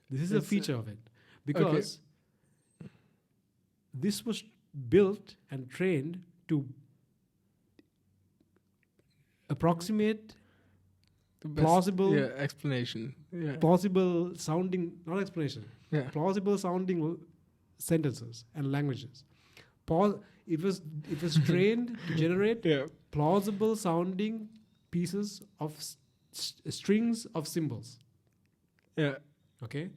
This is a feature of it, because this was built and trained to approximate The best, plausible explanation. Yeah. plausible sounding, not explanation, Yeah. plausible sounding sentences and languages. It was trained to generate plausible sounding pieces of strings of symbols. Yeah. Okay,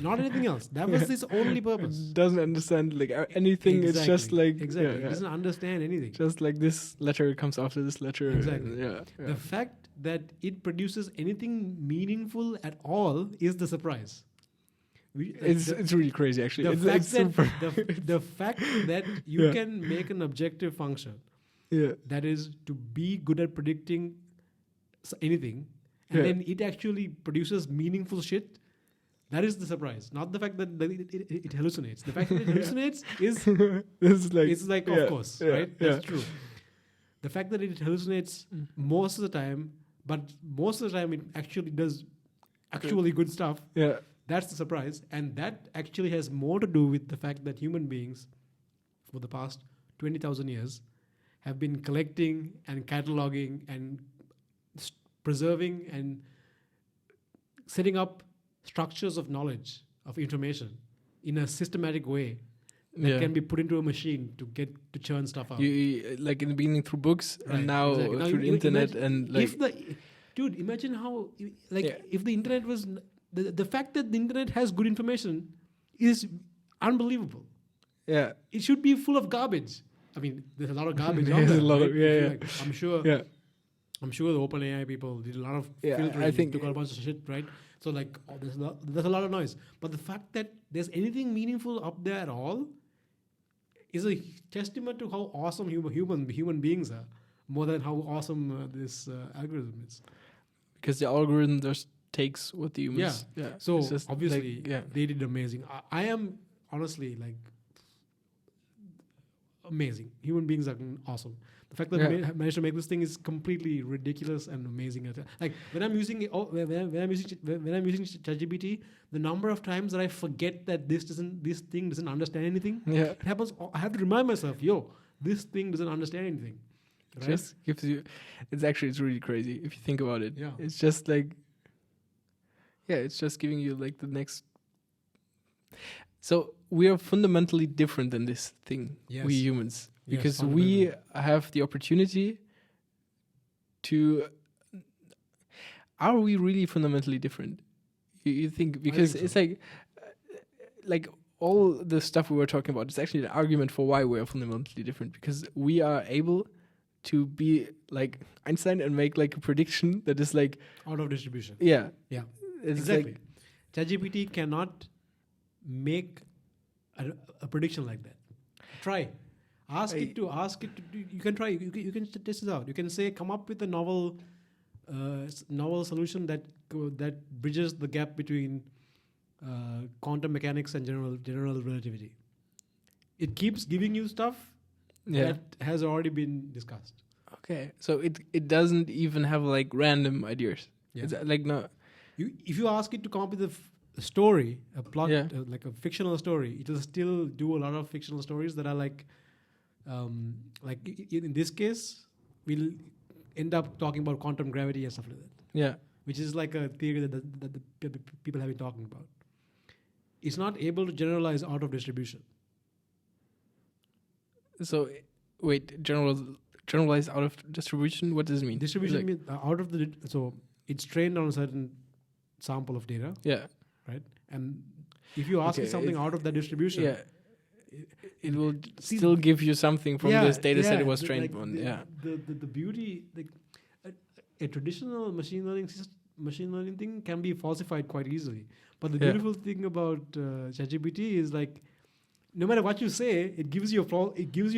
not anything else. That was its only purpose. It doesn't understand like anything. Exactly. It's just like It doesn't understand anything. Just like this letter comes after this letter. Exactly. Yeah. The fact that it produces anything meaningful at all is the surprise. It's really crazy, actually. The fact that you can make an objective function that is to be good at predicting anything, and then it actually produces meaningful shit, that is the surprise. Not the fact that it hallucinates. The fact that it hallucinates is like of course, right? That's true. The fact that it hallucinates most of the time, but most of the time it actually does good stuff. Yeah. That's the surprise. And that actually has more to do with the fact that human beings, for the past 20,000 years, have been collecting and cataloging and preserving and setting up structures of knowledge, of information, in a systematic way that can be put into a machine to churn stuff out. You, like in the beginning through books, and now through the internet, and like... imagine how, if the internet was... The fact that the internet has good information is unbelievable. Yeah. It should be full of garbage. I mean, there's a lot of garbage out There's there. a lot right? of, I'm sure the OpenAI people did a lot of filtering. I think took out a bunch of shit, right? So there's a lot of noise. But the fact that there's anything meaningful up there at all is a testament to how awesome human beings are, more than how awesome this algorithm is. Because the algorithm just takes what the humans... Yeah. So obviously, they did amazing. I am honestly amazing. Human beings are awesome. The fact that they managed to make this thing is completely ridiculous and amazing. Like when I'm using ChatGPT, the number of times that I forget that this thing doesn't understand anything. It happens. I have to remind myself, this thing doesn't understand anything. Right? Just gives you... It's really crazy if you think about it. Yeah. It's just like... Yeah, it's just giving you like the next. So we are fundamentally different than this thing, Yes. we humans, Yes, because we fundamentally. have the opportunity to. Are we really fundamentally different? You think, because think it's so. like all the stuff we were talking about is actually an argument for why we are fundamentally different, because we are able to be like Einstein and make like a prediction that is like, Out of distribution. yeah, Yeah. it's Exactly. like, ChatGPT cannot make a prediction like that. Try. Ask it to do. You can try. You can test it out. You can say, come up with a novel solution that bridges the gap between quantum mechanics and general relativity. It keeps giving you stuff yeah. that has already been discussed. Okay, so it doesn't even have like random ideas. Yeah. It's like no. If you ask it to come up with a story, a plot, Yeah. like a fictional story, it will still do a lot of fictional stories that are like in this case, we'll end up talking about quantum gravity and stuff like that, Yeah. which is like a theory that the people have been talking about. It's not able to generalize out of distribution. So wait, generalized out of distribution. What does it mean? Distribution Like, means out of so it's trained on a certain sample of data, yeah. right? And if you ask Okay, it something out of that distribution, Yeah. It will See, still give you something from this data set it was trained like on. Yeah. The beauty, like a traditional machine learning thing can be falsified quite easily. But the Yeah. beautiful thing about ChatGPT is like, no matter what you say, it gives you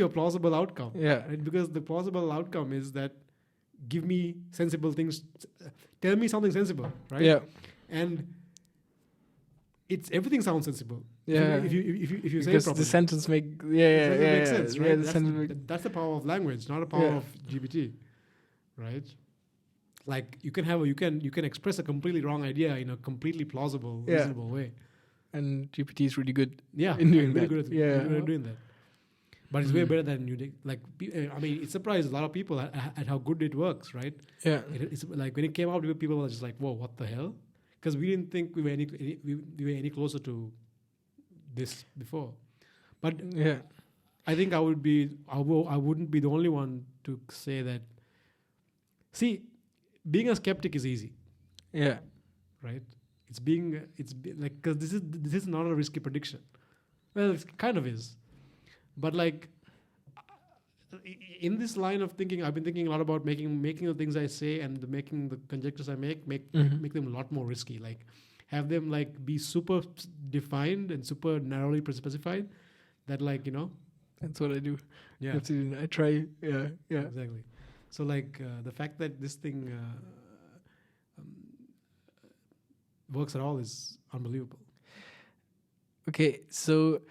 a plausible outcome. Yeah. Right? Because the plausible outcome is that give me sensible things, tell me something sensible, right? Yeah. And everything sounds sensible. Yeah. If you say it Because properly. the sentence make It doesn't make yeah. sense, Yeah, right? the sentence make, That's the power of language, not the power Yeah. of GPT, right? Like you can express a completely wrong idea in a completely plausible, Yeah. reasonable way. and GPT is really good. Yeah, In doing really that. good at, Yeah. really good at doing that. But it's way Mm. better than I mean, it surprised a lot of people at how good it works, right? Yeah. It's like when it came out, people were just like, "Whoa, what the hell?" Because we didn't think we were any closer to this before. But Yeah. I think I wouldn't be the only one to say that. See, being a skeptic is easy, Yeah. right? Like, because this is not a risky prediction. Well, it kind of is, but like in this line of thinking, I've been thinking a lot about making the things I say and making the conjectures I make Mhm. them a lot more risky. Like have them like be super defined and super narrowly specified. That like That's what I do. yeah. Have to do- I try. Yeah. Yeah. Exactly. So like the fact that this thing works at all is unbelievable. Okay. So,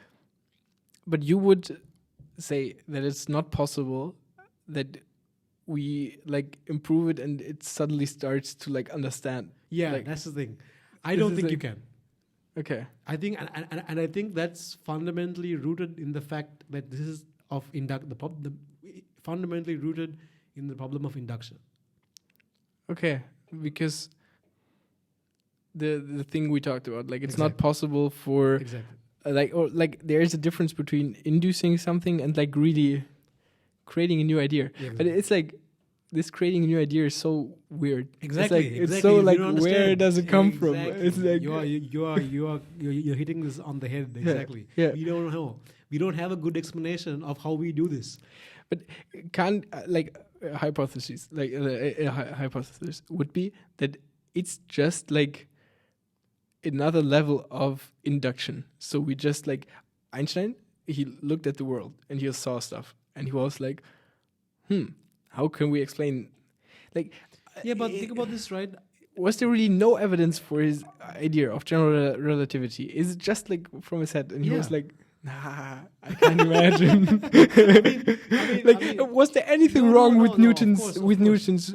but you would say that it's not possible that we like improve it and it suddenly starts to like understand. Yeah, Like, that's the thing. I this don't is think you like- can. Okay. I think, and I think that's fundamentally rooted in the fact that this is fundamentally rooted in the problem of induction. Okay. Because the thing we talked about, like it's not Exactly. possible for Exactly. like there is a difference between inducing something and like really creating a new idea. Yeah, But it's like this creating a new idea is so weird. Exactly. It's like exactly. it's so You like don't where understand. does it come from? Exactly. It's like you're hitting this on the head. Exactly. yeah. We don't know. We don't have a good explanation of how we do this. Can't like a hypothesis like a hypothesis would be that it's just like another level of induction. So we just like Einstein, he looked at the world and he saw stuff and he was like, how can we explain? Like, Yeah, but think about this, right? was there really no evidence for his idea of general relativity? Is it just like from his head? And he was Yeah. like, nah, I can't imagine. Was there anything No, wrong no, with no, Newton's of course. Newton's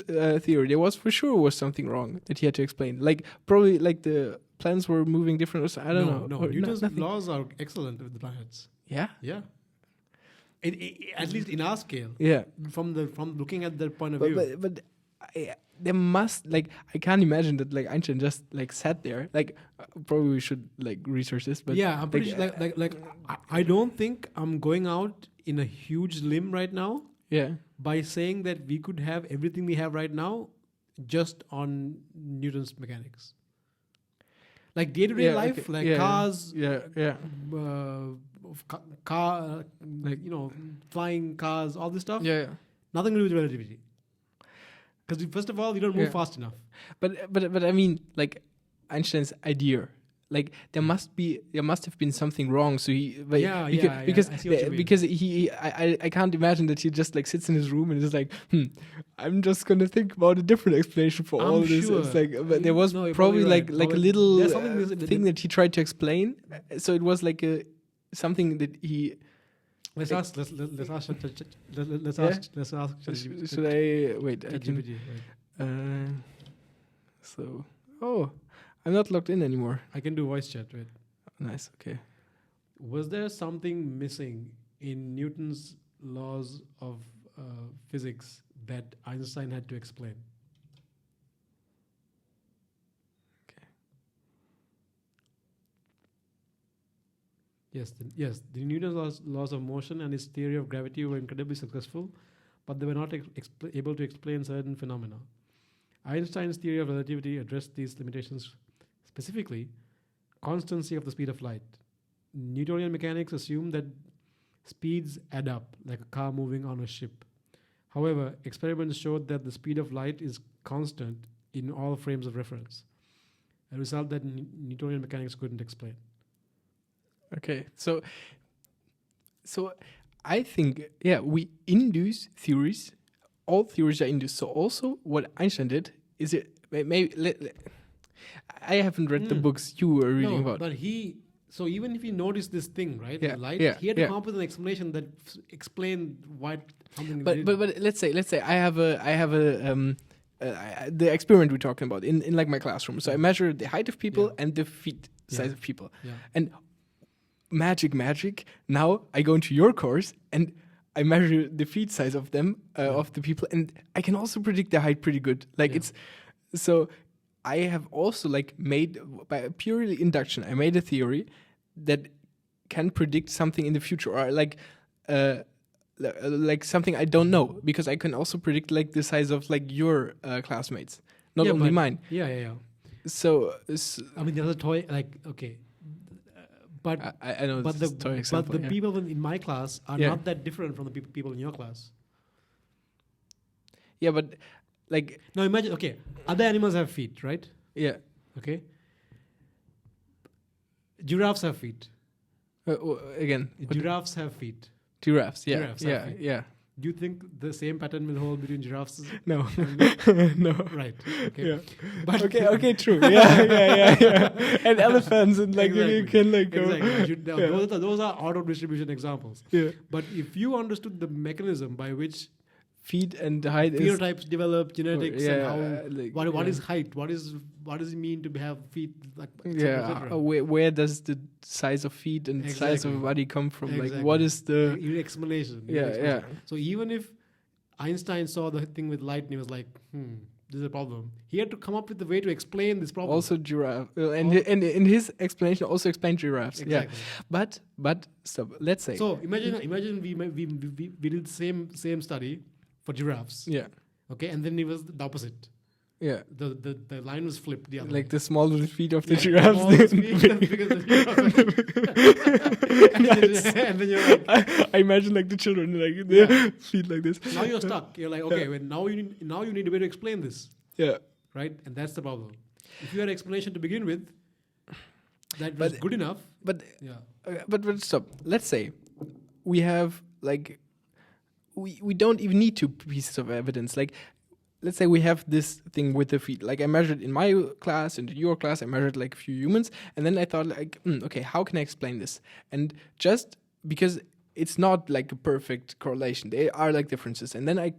theory? There was for sure was something wrong that he had to explain. Like probably like the planets were moving different or so, I don't know. No, Or Newton's nothing. laws are excellent with the planets. Yeah. Yeah. At least in our scale, Yeah. from looking at their point of But view. but, but I, there must, like, I can't imagine that like Einstein just like sat there. Like, probably we should like research this, but yeah, I'm pretty sure. I don't think I'm going out in a huge limb right now yeah, by saying that we could have everything we have right now just on Newton's mechanics. Like day-to-day Yeah, life, okay. like Yeah, cars, yeah, yeah, car, like flying cars, all this stuff. yeah. Nothing to do with relativity. Because first of all, you don't move Yeah. fast enough. But I mean, like Einstein's idea, like there must have been something wrong. So because I see what you mean. because I can't imagine that he just like sits in his room and is like, I'm just gonna think about a different explanation for all I'm this. sure. It's like, but there was No, you're probably probably like right. like a Probably- little there's something thing that he tried to explain. So it was like a something that he. Let's like- ask. Let's ask. Let's Yeah? ask. Let's ask. Should I wait? I can. ChatGPT, right. So I'm not logged in anymore. I can do voice chat. Right. Nice. Okay. Was there something missing in Newton's laws of physics that Einstein had to explain? Yes, the Newton's laws of motion and his theory of gravity were incredibly successful, but they were not able to explain certain phenomena. Einstein's theory of relativity addressed these limitations, specifically constancy of the speed of light. Newtonian mechanics assumed that speeds add up, like a car moving on a ship. However, experiments showed that the speed of light is constant in all frames of reference, a result that Newtonian mechanics couldn't explain. Okay, so I think we induce theories. All theories are induced. So also what Einstein did is it maybe I haven't read the books you were reading about. But so even if he noticed this thing, right, Yeah, the light, yeah, he had to yeah. come up with an explanation that explained why something. But let's say I have a the experiment we're talking about in like my classroom. So I measure the height of people Yeah. and the feet size Yeah. of people. Yeah. And magic. Now I go into your course and I measure the feet size of them of the people, and I can also predict their height pretty good. Like Yeah. it's so I have also like made by purely induction. I made a theory that can predict something in the future, or like something I don't know, because I can also predict like the size of like your classmates, not Yeah, only but- mine. Yeah. So I mean, there's a toy, like, okay. But I know but this the is a toy example. but the people in my class are Yeah. not that different from the people in your class. yeah, but like Now imagine, okay, other animals have feet, right? yeah. Okay. Giraffes have feet. Again, Giraffes have feet. giraffes. Yeah, Giraffes have feet. yeah. Do you think the same pattern will hold between giraffes? No, and- no. Right. Okay. Yeah. But Okay, true. Yeah. And elephants and like you Exactly. can like go. Exactly. Yeah. Those are auto distribution examples. Yeah. But if you understood the mechanism by which Feet and height is phenotypes develop, genetics, and how like, what yeah. is height? What does it mean to have feet? Like et cetera, et yeah. cetera. Where does the size of feet and size of Exactly. body come from? Like Exactly. what is the Your explanation. Yeah, explanation. So even if Einstein saw the thing with light and he was like, this is a problem, he had to come up with a way to explain this problem. also giraffe and in his explanation also explained giraffes. Exactly. Yeah. But stop. Let's say So imagine we did the same study for giraffes. yeah. Okay, and then it was the opposite. Yeah. The line was flipped the other Like way. the small little feet of the Yeah, giraffes. small speed and bigger than giraffe. And then you're like, I imagine like the children like Yeah. their feet like this. now you're stuck. You're like, okay, well, now you need a way to explain this, Yeah. right? And that's the problem. If you had explanation to begin with, that was But- good enough. But Yeah. but stop. Let's say we have like we don't even need two pieces of evidence. Like let's say we have this thing with the feet. Like I measured in my class and in your class, I measured like a few humans, and then I thought like, okay, how can I explain this? And just because it's not like a perfect correlation, there are like differences. And then I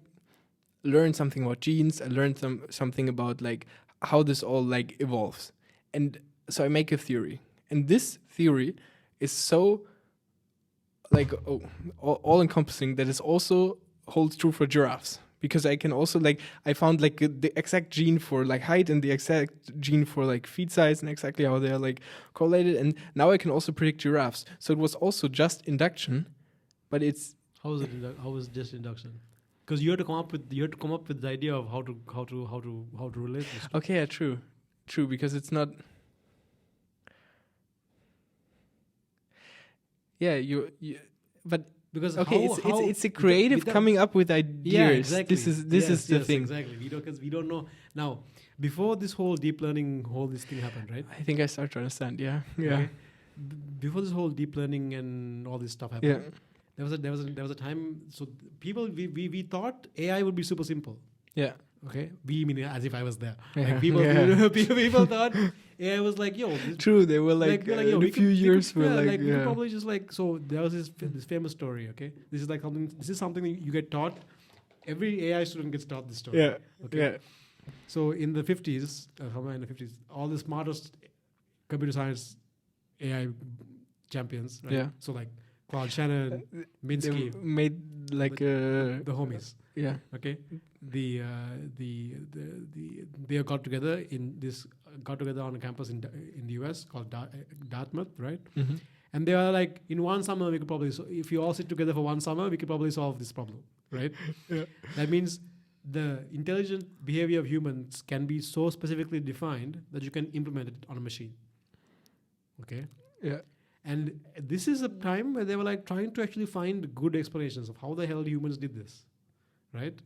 learned something about genes. I learned something about like how this all like evolves. And so I make a theory, and this theory is so like all encompassing that it also holds true for giraffes, because I can also like I found like the exact gene for like height and the exact gene for like feet size and exactly how they're like correlated, and now I can also predict giraffes. So it was also just induction, but it's How was it? How was it just induction? Because you had to come up with the idea of how to relate this. okay. Yeah, true, because it's not. Yeah, but Because okay, it's a creative coming up with ideas. Yeah, exactly. This is the thing. Exactly. We don't know now. Before this whole deep learning, this thing happened, right? I think I start to understand. Yeah. Okay. Before this whole deep learning and all this stuff happened, there was a time. So people we thought AI would be super simple. Yeah. Okay, we mean as if I was there. Yeah. Like people thought AI was like, yo. True, they were like, yo, in a few years were like, we could probably just like. So there was this famous story. Okay, this is something that you get taught. Every AI student gets taught this story. Yeah. Okay. Yeah. So in the 50s, somewhere in the 50s, all the smartest computer science AI champions, right? Yeah. So like Claude Shannon, Minsky, They made like the homies. yeah. Okay, they got together on a campus in the US called Dartmouth, right? Mm-hmm. And they are like, in one summer we could probably, if you all sit together for one summer, we could probably solve this problem, right? Yeah. That means the intelligent behavior of humans can be so specifically defined that you can implement it on a machine. Okay. Yeah. And this is a time where they were like trying to actually find good explanations of how the hell humans did this, right?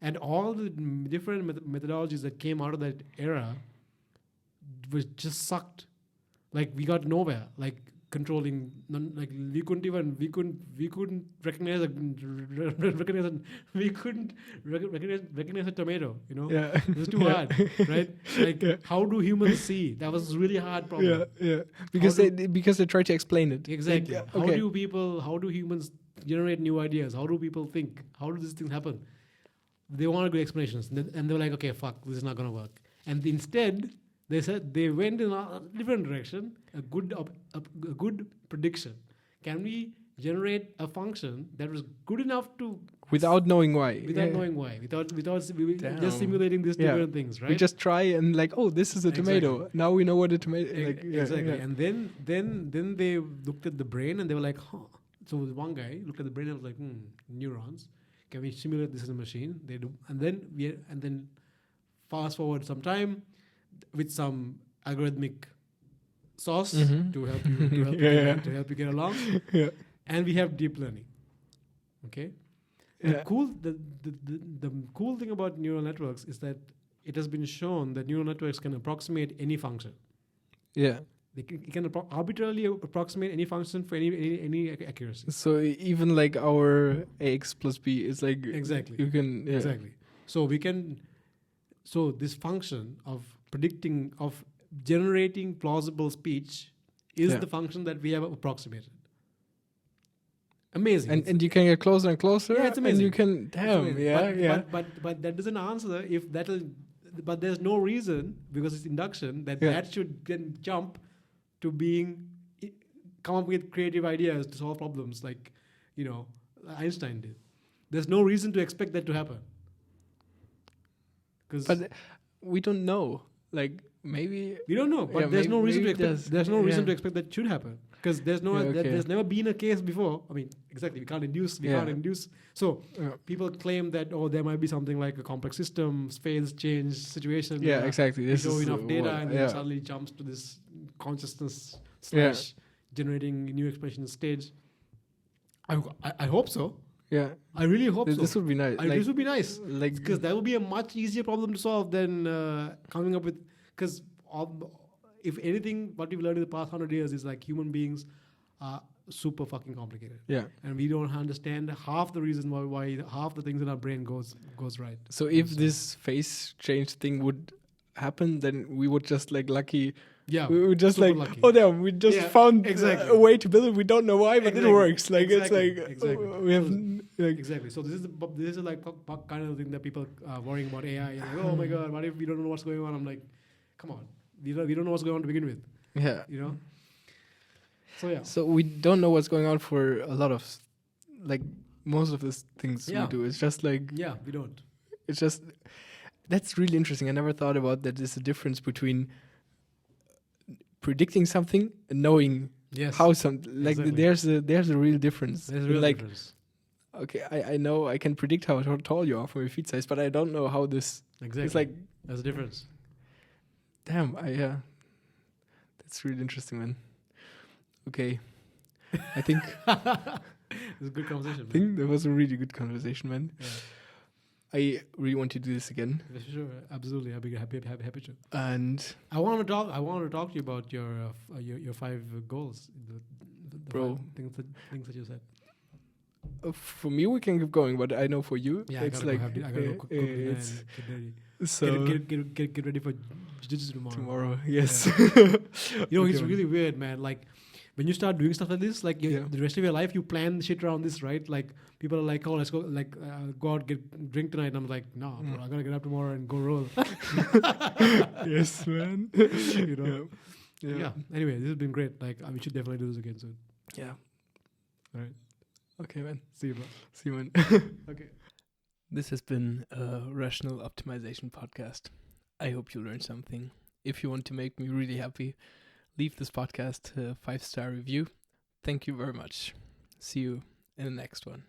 And all the different methodologies that came out of that era was just sucked. Like we got nowhere. Like controlling, we couldn't recognize a tomato. You know, Yeah. it was too hard, right? Like how do humans see? That was really hard problem. Yeah. Because they try to explain it. Exactly. Yeah, How do humans generate new ideas? How do people think? How do these things happen? They wanted good explanations, and they were like, okay, fuck, this is not gonna work. And instead, they said they went in a different direction. A good prediction. Can we generate a function that was good enough to Without knowing why. knowing why, without just simulating these different things, right? We just try and like, oh, this is a tomato. Exactly. Now we know what a tomato. Exactly. And then they looked at the brain and they were like, huh. So one guy looked at the brain and was like, neurons. Can we simulate this in a machine? They do, and then fast forward some time with some algorithmic sauce to help you get along. Yeah. And we have deep learning. Okay. Yeah. The cool thing about neural networks is that it has been shown that neural networks can approximate any function. Yeah. It can arbitrarily approximate any function for any accuracy. So even like our ax plus b is like Exactly. You can Exactly. So this function of generating plausible speech is the function that we have approximated. Amazing. And you can get closer and closer. Yeah, it's amazing. And you can But that doesn't answer if that'll. But there's no reason, because it's induction, that should then jump to come up with creative ideas to solve problems like, Einstein did. There's no reason to expect that to happen. But we don't know. Like maybe we don't know. But there's no reason to expect. There's no reason to expect that should happen, because there's there's never been a case before. I mean, exactly. We can't induce. So people claim that there might be something like a complex system, phase change situation. Yeah, exactly. This is enough data, and then suddenly jumps to this consciousness / generating new expression stage. I hope so. Yeah, I really hope so. This would be nice. This would be nice, like, because that would be a much easier problem to solve than coming up with. Because if anything, what we've learned in the past 100 years is like human beings are super fucking complicated. Yeah, and we don't understand half the reason why half the things in our brain goes right. So if this phase change thing would happen, then we would just like lucky. Yeah, we would just like lucky. Oh damn, we just found a way to build it. We don't know why, but it works. Like it's like we have exactly. So this is like kind of thing that people are worrying about AI. Like, oh my god, what if we don't know what's going on? I'm like, come on, we don't know what's going on to begin with. Yeah, So yeah. So we don't know what's going on for a lot of like most of the things Yeah. we do. It's just like, Yeah, we don't. it's just, that's really interesting. I never thought about that. There's a difference between predicting something and knowing Yes. how something, like Exactly. there's a real difference. There's a real like, difference. okay, I know I can predict how tall you are from your feet size, but I don't know how this, Exactly. it's like, There's a difference. damn, that's really interesting, man. Okay. I think It's a good conversation. I think that was a really good conversation, man. Yeah. I really want to do this again. Yeah, sure, absolutely. I'd be happy to. And I want to talk to you about your 5 goals. The Bro. 5 things that you said. For me, we can keep going, but I know for you, Yeah, it's I like gotta go cook dinner and it's get ready. so Get ready for jiu-jitsu tomorrow. tomorrow. Yes. You know, Okay, it's man. really weird, man. Like when you start doing stuff like this, like Yeah. the rest of your life, you plan shit around this, right? Like people are like, "Oh, let's go, like go out drink tonight." And I'm like, "No, bro, I gotta get up tomorrow and go roll." Yes, man. You know? Yeah. Yeah. Anyway, this has been great. Like we should definitely do this again soon. Yeah. All right. Okay, man. See you, bro. See you, man. Okay. This has been a Rational Optimization podcast. I hope you learned something. If you want to make me really happy, leave this podcast a 5-star review. Thank you very much. See you in the next one.